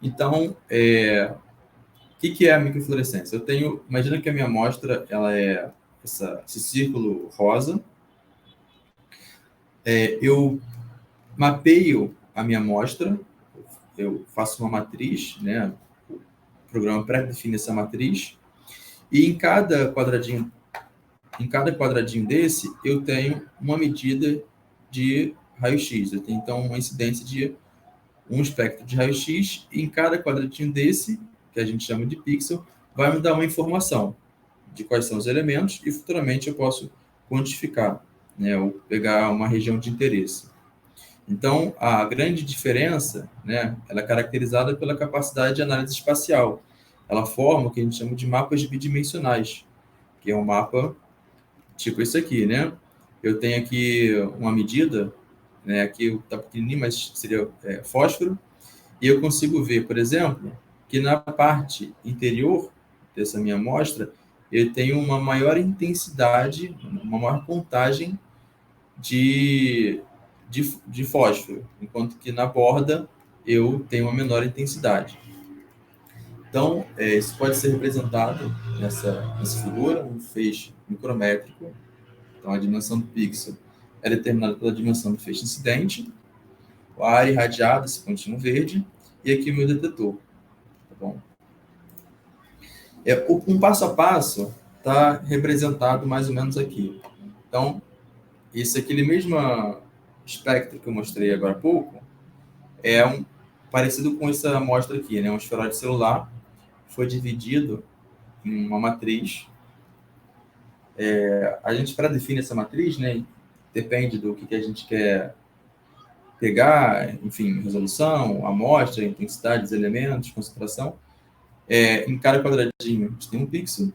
Então, o que é a microfluorescência? Imagina que a minha amostra ela é esse círculo rosa. Eu mapeio a minha amostra, eu faço uma matriz, né? O programa pré-define essa matriz, e em cada quadradinho desse, eu tenho uma medida de raio-x. Eu tenho, então, uma incidência de um espectro de raio-x, e em cada quadradinho desse, que a gente chama de pixel, vai me dar uma informação de quais são os elementos, e futuramente eu posso quantificar, né, ou pegar uma região de interesse. Então, a grande diferença, né, ela é caracterizada pela capacidade de análise espacial. Ela forma o que a gente chama de mapas bidimensionais, que é um mapa tipo esse aqui, né? Eu tenho aqui uma medida, né, aqui está pequenininho, mas seria fósforo, e eu consigo ver, por exemplo, que na parte interior dessa minha amostra, eu tenho uma maior intensidade, uma maior contagem de fósforo, enquanto que na borda eu tenho uma menor intensidade. Então, isso pode ser representado nessa figura, um feixe micrométrico. Então, a dimensão do pixel é determinada pela dimensão do feixe incidente, a área irradiada, esse pontinho verde, e aqui o meu detetor. Tá bom? Um passo a passo está representado mais ou menos aqui. Então, esse aquele mesmo espectro que eu mostrei agora há pouco é parecido com essa amostra aqui, né? Um esferoide celular foi dividido em uma matriz. A gente pré-define essa matriz, né? Depende do que a gente quer pegar, enfim, resolução, amostra, intensidade dos elementos, concentração. Em cada quadradinho a gente tem um pixel.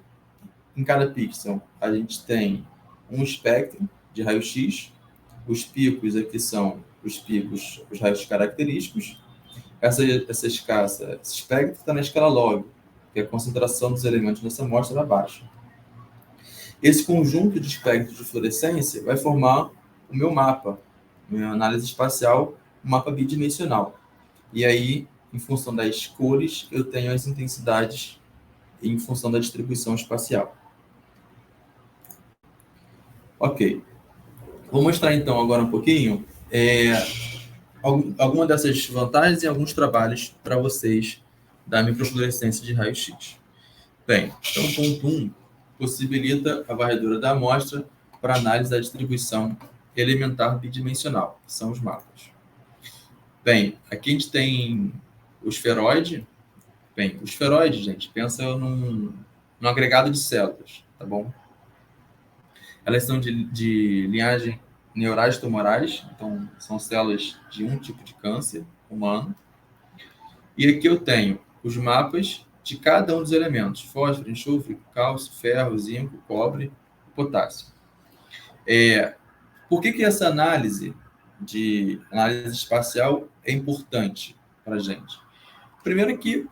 Em cada pixel a gente tem um espectro de raio-x. Os picos aqui são os raios característicos. Esse espectro está na escala log, que é a concentração dos elementos nessa amostra abaixo. Esse conjunto de espectros de fluorescência vai formar o meu mapa, minha análise espacial, um mapa bidimensional. E aí, em função das cores, eu tenho as intensidades em função da distribuição espacial. Ok. Vou mostrar, então, agora um pouquinho alguma dessas vantagens e alguns trabalhos para vocês da microfluorescência de raio-x. Bem, então, ponto 1 possibilita a varredura da amostra para análise da distribuição elementar bidimensional, que são os mapas. Bem, aqui a gente tem o esferoide. Bem, o esferoide, gente, pensa num agregado de células, tá bom? Elas são de linhagem neurais tumorais, então são células de um tipo de câncer humano. E aqui eu tenho os mapas de cada um dos elementos: fósforo, enxofre, cálcio, ferro, zinco, cobre, potássio. Por que essa análise espacial é importante para a gente? Primeiro que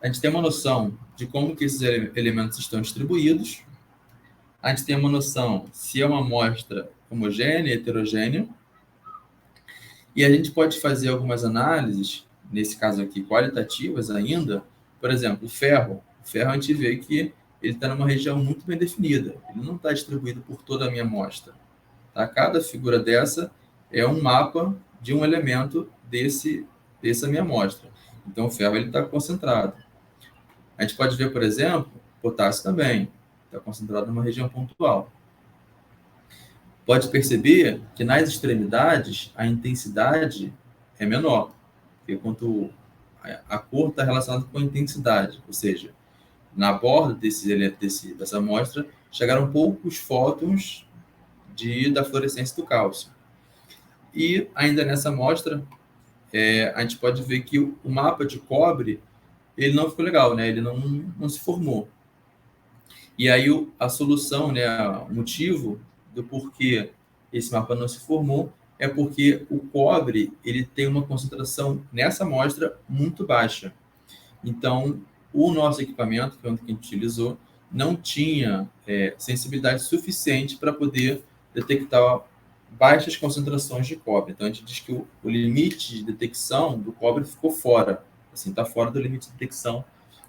a gente tem uma noção de como que esses elementos estão distribuídos, a gente tem uma noção se é uma amostra homogênea, heterogênea, e a gente pode fazer algumas análises, nesse caso aqui, qualitativas ainda. Por exemplo, o ferro a gente vê que ele está numa região muito bem definida, ele não está distribuído por toda a minha amostra. Tá? Cada figura dessa é um mapa de um elemento dessa minha amostra. Então, o ferro está concentrado. A gente pode ver, por exemplo, potássio também está concentrado numa região pontual. Pode perceber que nas extremidades a intensidade é menor, porque quanto a cor está relacionada com a intensidade, ou seja, na borda dessa amostra chegaram poucos fótons da fluorescência do cálcio. E ainda nessa amostra, a gente pode ver que o mapa de cobre ele não ficou legal, né? Ele não se formou. E aí a solução, né, o motivo do porquê esse mapa não se formou é porque o cobre ele tem uma concentração nessa amostra muito baixa. Então, o nosso equipamento, que é o que a gente utilizou, não tinha sensibilidade suficiente para poder detectar baixas concentrações de cobre. Então, a gente diz que o limite de detecção do cobre ficou fora, assim, está fora do limite de detecção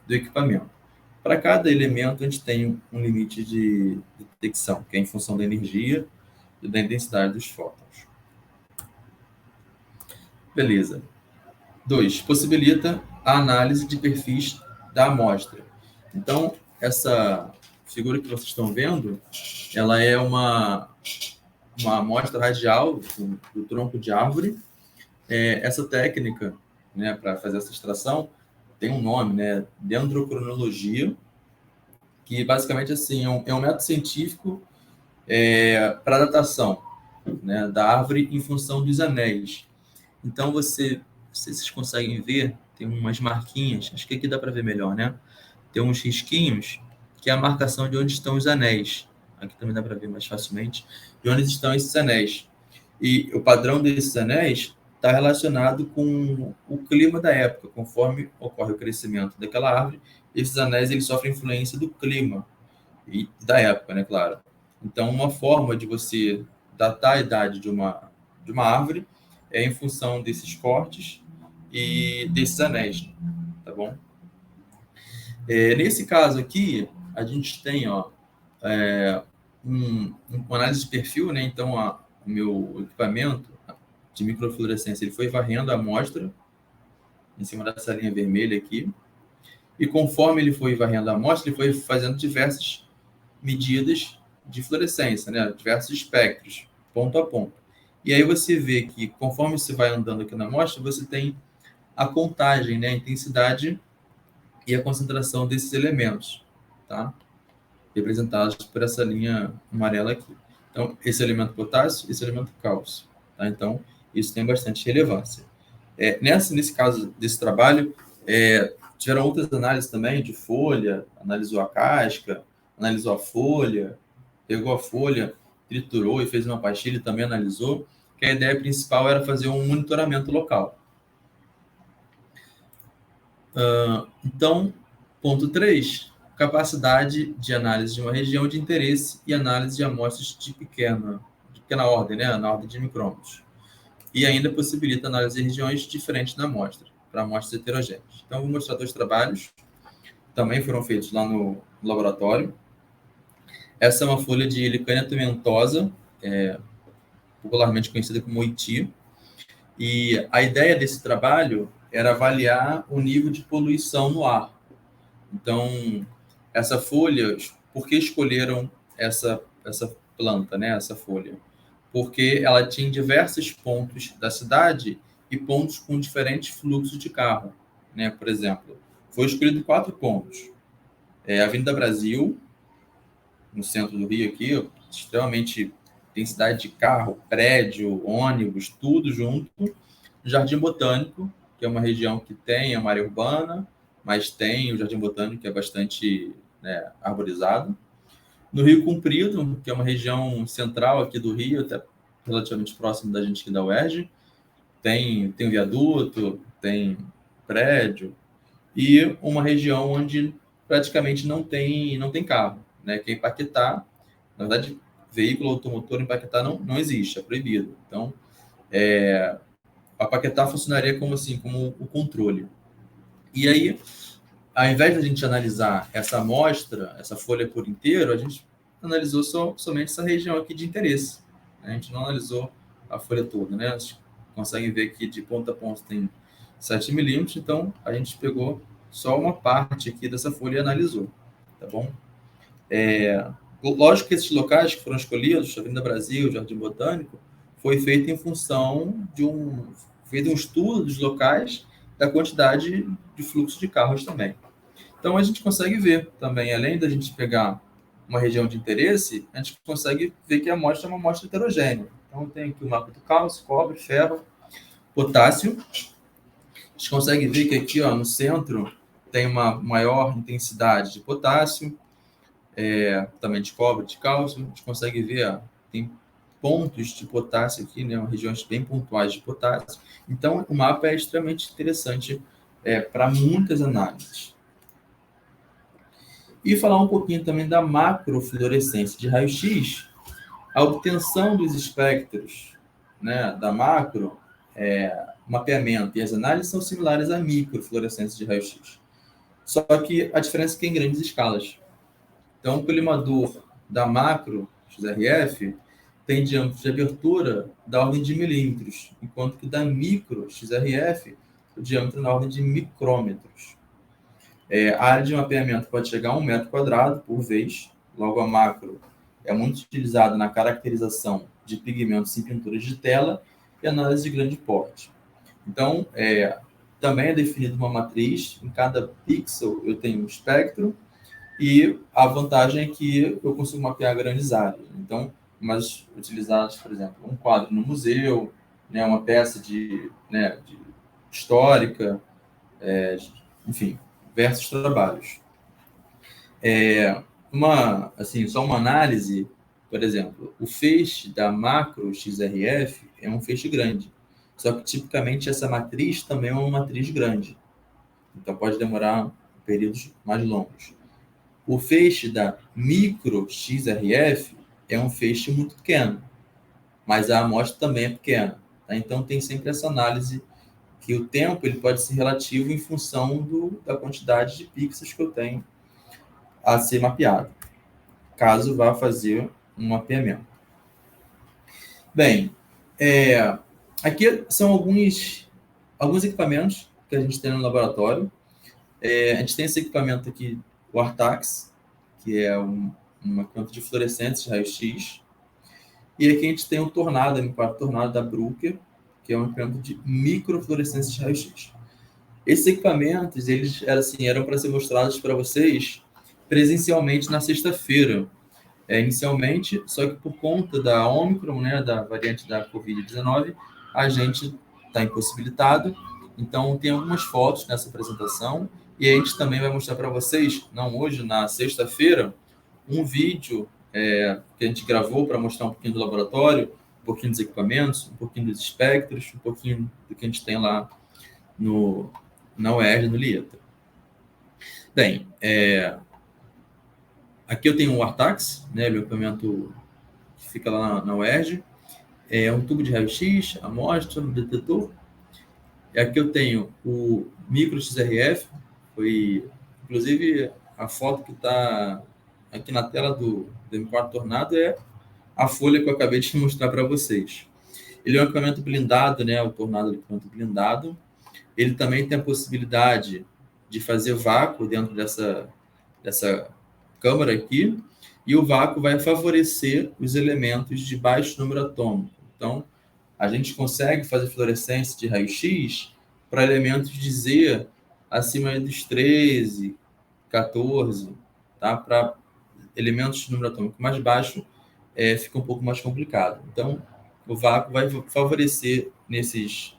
do equipamento. Para cada elemento, a gente tem um limite de detecção, que é em função da energia e da intensidade dos fótons. Beleza. 2. Possibilita a análise de perfis da amostra. Então, essa figura que vocês estão vendo, ela é uma amostra radial do tronco de árvore. Essa técnica, né, para fazer essa extração, tem um nome, né, dendrocronologia, que basicamente assim, é um método científico para datação, né, da árvore em função dos anéis. Então, vocês conseguem ver, tem umas marquinhas, acho que aqui dá para ver melhor, né? Tem uns risquinhos, que é a marcação de onde estão os anéis. Aqui também dá para ver mais facilmente, de onde estão esses anéis. E o padrão desses anéis está relacionado com o clima da época. Conforme ocorre o crescimento daquela árvore, esses anéis eles sofrem influência do clima e da época, né, claro. Então, uma forma de você datar a idade de uma árvore é em função desses cortes e desses anéis, tá bom? Nesse caso aqui, a gente tem uma análise de perfil, né? Então, o meu equipamento de microfluorescência ele foi varrendo a amostra em cima dessa linha vermelha aqui, e conforme ele foi varrendo a amostra, ele foi fazendo diversas medidas de fluorescência, né? Diversos espectros, ponto a ponto. E aí você vê que, conforme você vai andando aqui na amostra, você tem a contagem, né? A intensidade e a concentração desses elementos, tá? Representados por essa linha amarela aqui. Então, esse elemento potássio, esse elemento cálcio, tá? Então, isso tem bastante relevância. Nesse caso desse trabalho, tiveram outras análises também de folha, analisou a casca, analisou a folha, pegou a folha, triturou e fez uma pastilha e também analisou, que a ideia principal era fazer um monitoramento local. Então, ponto 3, capacidade de análise de uma região de interesse e análise de amostras de pequena ordem, né, na ordem de micrômetros. E ainda possibilita análise de regiões diferentes da amostra, para amostras heterogêneas. Então, vou mostrar 2 trabalhos, também foram feitos lá no laboratório. Essa é uma folha de licânia tomentosa, popularmente conhecida como oiti, e a ideia desse trabalho era avaliar o nível de poluição no ar. Então, essa folha, por que escolheram essa planta, né, essa folha? Porque ela tinha diversos pontos da cidade e pontos com diferentes fluxos de carro, né? Por exemplo, foi escolhido 4 pontos. Avenida Brasil, no centro do Rio aqui, extremamente densidade de carro, prédio, ônibus, tudo junto. Jardim Botânico, que é uma região que tem a área urbana, mas tem o Jardim Botânico, que é bastante, né, arborizado. No Rio Comprido, que é uma região central aqui do Rio, até relativamente próximo da gente aqui da UERJ, tem viaduto, tem prédio, e uma região onde praticamente não tem carro, né? Que é em Paquetá. Na verdade, veículo automotor em Paquetá não existe, é proibido. Então, a Paquetá funcionaria como o controle. E aí, ao invés de a gente analisar essa amostra, essa folha por inteiro, a gente analisou somente essa região aqui de interesse. A gente não analisou a folha toda, né? Vocês conseguem ver que de ponta a ponta tem 7 milímetros, então a gente pegou só uma parte aqui dessa folha e analisou, tá bom? Lógico que esses locais que foram escolhidos, Avenida Brasil, Jardim Botânico, foi feito em função de um estudo dos locais, da quantidade de fluxo de carros também. Então, a gente consegue ver também, além da gente pegar uma região de interesse, a gente consegue ver que a amostra é uma amostra heterogênea. Então, tem aqui o mapa do cálcio, cobre, ferro, potássio. A gente consegue ver que aqui, no centro, tem uma maior intensidade de potássio, também de cobre, de cálcio. A gente consegue ver, tem pontos de potássio aqui, né, regiões bem pontuais de potássio. Então, o mapa é extremamente interessante para muitas análises. E falar um pouquinho também da macrofluorescência de raio-x. A obtenção dos espectros, né, da macro, mapeamento e as análises são similares à microfluorescência de raio-x. Só que a diferença é que em grandes escalas. Então, o colimador da macro XRF tem diâmetro de abertura da ordem de milímetros, enquanto que da micro XRF o diâmetro na ordem de micrômetros. A área de mapeamento pode chegar a 1 metro quadrado por vez. Logo, a macro é muito utilizada na caracterização de pigmentos em pinturas de tela e análise de grande porte. Então, também é definida uma matriz. Em cada pixel eu tenho um espectro e a vantagem é que eu consigo mapear grandes áreas. Então, mas utilizadas, por exemplo, um quadro no museu, né, uma peça de histórica, enfim, diversos trabalhos. Só uma análise, por exemplo, o feixe da macro XRF é um feixe grande, só que tipicamente essa matriz também é uma matriz grande, então pode demorar períodos mais longos. O feixe da micro XRF é um feixe muito pequeno, mas a amostra também é pequena, tá? Então tem sempre essa análise que o tempo ele pode ser relativo em função da quantidade de pixels que eu tenho a ser mapeado, caso vá fazer um mapeamento. Bem, aqui são alguns equipamentos que a gente tem no laboratório. A gente tem esse equipamento aqui, o Artax, que é um equipamento de fluorescentes de raio-x. E aqui a gente tem o Tornado, M4 Tornado da Bruker, que é um equipamento de microfluorescência de raio-x. Esses equipamentos, eles eram para ser mostrados para vocês presencialmente na sexta-feira, inicialmente, só que por conta da Omicron, né, da variante da Covid-19, a gente está impossibilitado. Então, tem algumas fotos nessa apresentação e a gente também vai mostrar para vocês, não hoje, na sexta-feira, um vídeo que a gente gravou para mostrar um pouquinho do laboratório, um pouquinho dos equipamentos, um pouquinho dos espectros, um pouquinho do que a gente tem lá na UERJ, no LIETA. Bem, aqui eu tenho o Artax, né, meu equipamento que fica lá na UERJ, um tubo de raio-x, amostra, um detetor. E aqui eu tenho o micro XRF, inclusive a foto que está aqui na tela do M4 Tornado é a folha que eu acabei de mostrar para vocês. Ele é um equipamento blindado, né? O Tornado é um equipamento blindado. Ele também tem a possibilidade de fazer vácuo dentro dessa câmara aqui, e o vácuo vai favorecer os elementos de baixo número atômico. Então, a gente consegue fazer fluorescência de raio-x para elementos de Z acima dos 13, 14, tá? Para elementos de número atômico mais baixo, fica um pouco mais complicado. Então, o vácuo vai favorecer nesses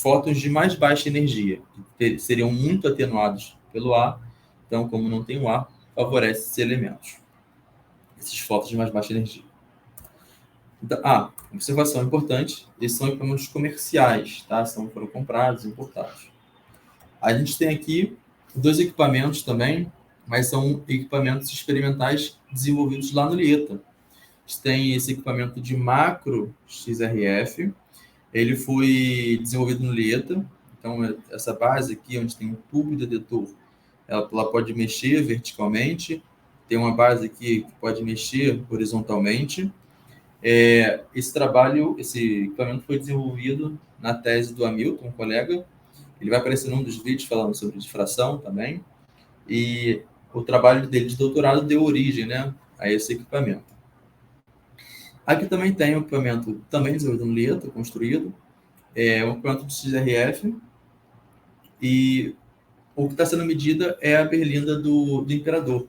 fótons de mais baixa energia, que seriam muito atenuados pelo ar. Então, como não tem o ar, favorece esses elementos, esses fótons de mais baixa energia. Então, observação importante, esses são equipamentos comerciais, tá? Foram comprados, importados. A gente tem aqui 2 equipamentos também, mas são equipamentos experimentais desenvolvidos lá no LIETA. A gente tem esse equipamento de macro XRF, ele foi desenvolvido no LIETA. Então, essa base aqui, onde tem um tubo de detetor, ela pode mexer verticalmente, tem uma base aqui que pode mexer horizontalmente. Esse equipamento foi desenvolvido na tese do Hamilton, um colega. Ele vai aparecer num dos vídeos falando sobre difração também. E o trabalho dele de doutorado deu origem, né, a esse equipamento. Aqui também tem um equipamento também desenvolvido no LIETA, construído. Um equipamento de XRF. E o que está sendo medida é a berlinda do Imperador.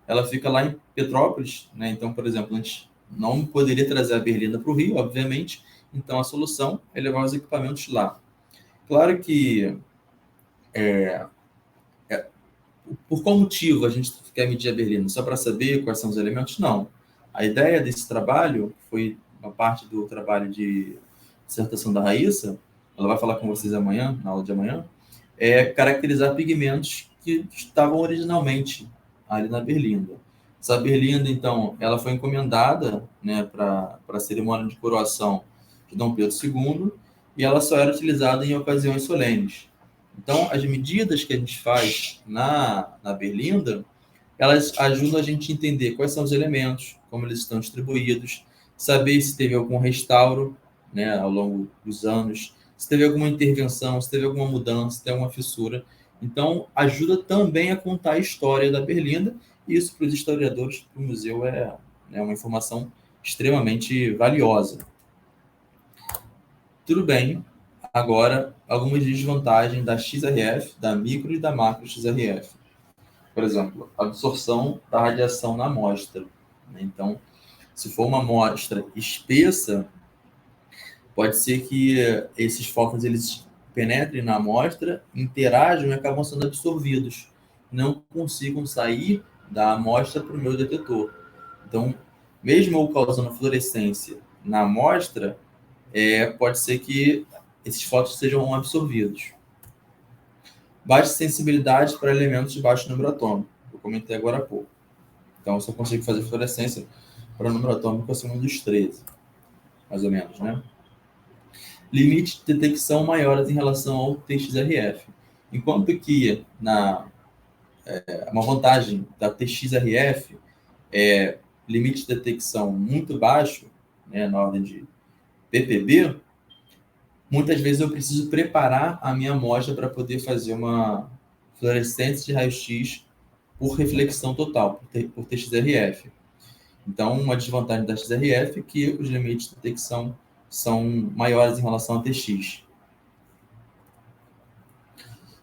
Ela fica lá em Petrópolis, né? Então, por exemplo, a gente não poderia trazer a berlinda para o Rio, obviamente. Então, a solução é levar os equipamentos lá. Claro que por qual motivo a gente quer medir a berlina? Só para saber quais são os elementos? Não. A ideia desse trabalho, foi uma parte do trabalho de dissertação da Raíssa, ela vai falar com vocês amanhã, na aula de amanhã, é caracterizar pigmentos que estavam originalmente ali na Berlinda. Essa Berlinda, então, ela foi encomendada, né, para a cerimônia de coroação de Dom Pedro II, e ela só era utilizada em ocasiões solenes. Então, as medidas que a gente faz na Berlinda, elas ajudam a gente a entender quais são os elementos, como eles estão distribuídos, saber se teve algum restauro, né, ao longo dos anos, se teve alguma intervenção, se teve alguma mudança, se teve alguma fissura. Então, ajuda também a contar a história da Berlinda, e isso para os historiadores, para o museu, é uma informação extremamente valiosa. Tudo bem, agora algumas desvantagens da XRF, da micro e da macro XRF. Por exemplo, absorção da radiação na amostra. Então, se for uma amostra espessa, pode ser que esses fótons eles penetrem na amostra, interajam e acabam sendo absorvidos. Não consigam sair da amostra para o meu detetor. Então, mesmo eu causando fluorescência na amostra, pode ser que esses fótons sejam absorvidos. Baixa sensibilidade para elementos de baixo número atômico. Eu comentei agora há pouco. Então, eu só consigo fazer fluorescência para número atômico acima dos 13, mais ou menos, né? Limite de detecção maiores em relação ao TXRF. Enquanto que uma vantagem da TXRF é limite de detecção muito baixo, né, na ordem de ppb, muitas vezes eu preciso preparar a minha amostra para poder fazer uma fluorescência de raio-x por reflexão total, por TXRF. Então, uma desvantagem da XRF é que os limites de detecção são maiores em relação a TX.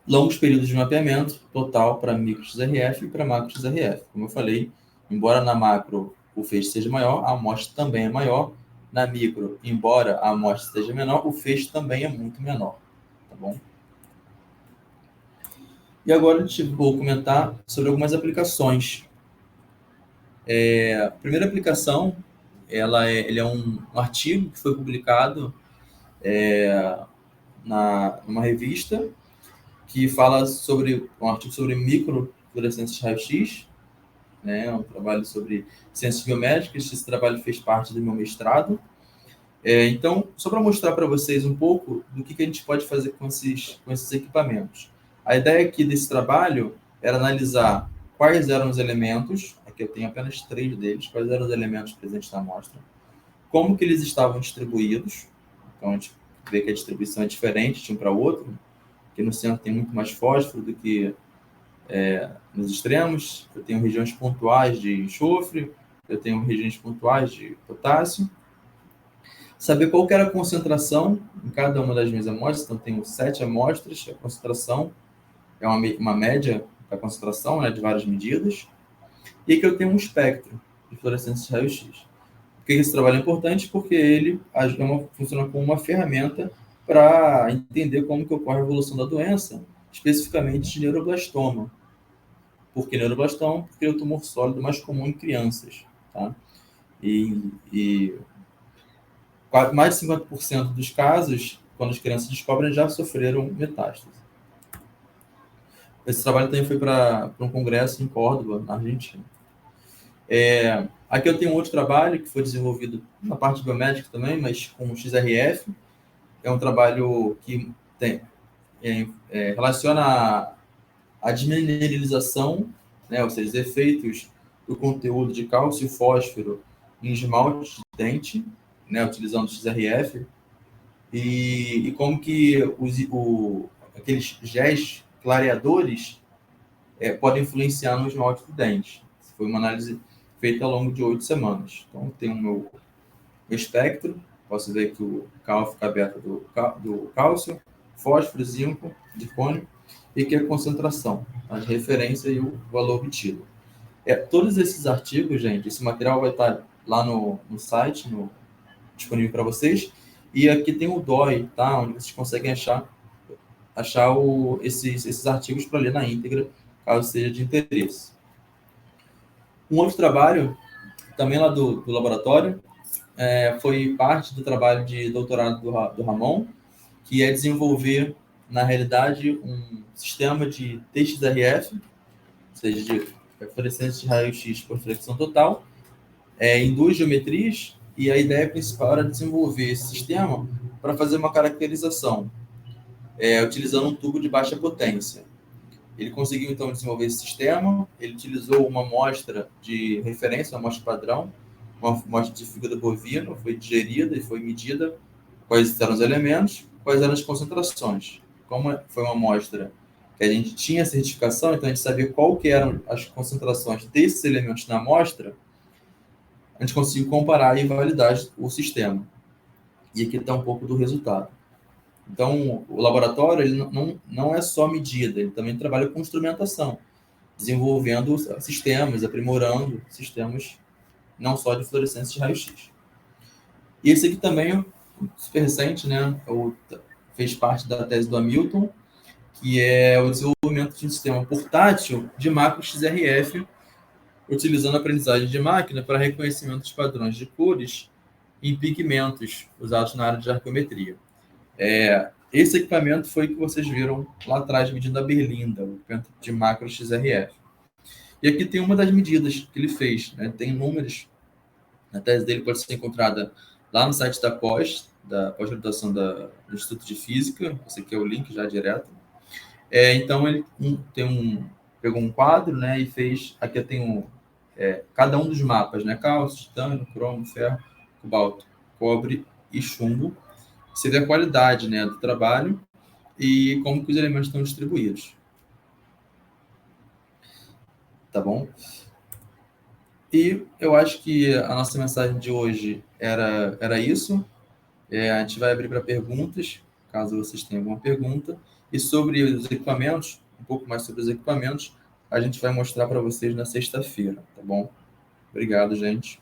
Longos períodos de mapeamento total para micro XRF e para macro XRF. Como eu falei, embora na macro o feixe seja maior, a amostra também é maior. Na micro, embora a amostra seja menor, o feixe também é muito menor. Tá bom? E agora eu vou comentar sobre algumas aplicações. A primeira aplicação, ele é um artigo que foi publicado numa revista que fala sobre um artigo sobre microfluorescência de raio-x, né, um trabalho sobre ciências biomédicas. Esse trabalho fez parte do meu mestrado. Então, só para mostrar para vocês um pouco do que a gente pode fazer com esses equipamentos. A ideia aqui desse trabalho era analisar quais eram os elementos, aqui eu tenho apenas 3 deles, quais eram os elementos presentes na amostra, como que eles estavam distribuídos. Então, a gente vê que a distribuição é diferente de um para o outro, que no centro tem muito mais fósforo do que nos extremos. Eu tenho regiões pontuais de enxofre, eu tenho regiões pontuais de potássio. Saber qual que era a concentração em cada uma das minhas amostras. Então, tenho 7 amostras, a concentração é uma média da concentração, né, de várias medidas. E aqui eu tenho um espectro de fluorescência de raio-x. Por que esse trabalho é importante? Porque ele funciona como uma ferramenta para entender como que ocorre a evolução da doença, especificamente de neuroblastoma. Por que neuroblastoma? Porque é o tumor sólido mais comum em crianças. Tá? E mais de 50% dos casos, quando as crianças descobrem, já sofreram metástase. Esse trabalho também foi para um congresso em Córdoba, na Argentina. Aqui eu tenho um outro trabalho que foi desenvolvido na parte biomédica também, mas com XRF. É um trabalho que relaciona a desmineralização, né, ou seja, os efeitos do conteúdo de cálcio e fósforo em esmalte de dente, né, utilizando o XRF, e como que aqueles géis clareadores podem influenciar no esmalte do dente. Foi uma análise feita ao longo de 8 semanas. Então, tem o meu espectro. Posso ver que o cal fica aberto do cálcio, fósforo, zinco, zircônio, e que é a concentração, a referência e o valor obtido. Todos esses artigos, gente, esse material vai estar lá no site, disponível para vocês. E aqui tem o DOI, tá? Onde vocês conseguem achar esses artigos para ler na íntegra, caso seja de interesse. Um outro trabalho, também lá do laboratório, foi parte do trabalho de doutorado do Ramon, que é desenvolver, na realidade, um sistema de TXRF, ou seja, de fluorescência de raio-x por flexão total, em 2 geometrias, e a ideia principal era desenvolver esse sistema para fazer uma caracterização, utilizando um tubo de baixa potência. Ele conseguiu, então, desenvolver esse sistema. Ele utilizou uma amostra de referência, uma amostra padrão, uma amostra de fígado bovino, foi digerida e foi medida quais eram os elementos, quais eram as concentrações. Como foi uma amostra que a gente tinha certificação, então a gente sabia qual que eram as concentrações desses elementos na amostra, a gente conseguiu comparar e validar o sistema. E aqui está um pouco do resultado. Então, o laboratório ele não é só medida, ele também trabalha com instrumentação, desenvolvendo sistemas, aprimorando sistemas não só de fluorescência de raio-x. E esse aqui também é super recente, né? Fez parte da tese do Hamilton, que é o desenvolvimento de um sistema portátil de macro XRF, utilizando a aprendizagem de máquina para reconhecimento de padrões de cores em pigmentos usados na área de arqueometria. Esse equipamento foi o que vocês viram lá atrás, medindo a berlinda, o equipamento de macro XRF. E aqui tem uma das medidas que ele fez, né? Tem números, a tese dele pode ser encontrada lá no site da pós-graduação do Instituto de Física, esse aqui é o link já direto. Então, ele pegou um quadro, né, e fez, aqui tem cada um dos mapas, né, cálcio, titânio, cromo, ferro, cobalto, cobre e chumbo. Você vê a qualidade, né, do trabalho e como que os elementos estão distribuídos. Tá bom? E eu acho que a nossa mensagem de hoje era isso. A gente vai abrir para perguntas, caso vocês tenham alguma pergunta. E sobre os equipamentos, um pouco mais sobre os equipamentos, a gente vai mostrar para vocês na sexta-feira, tá bom? Obrigado, gente.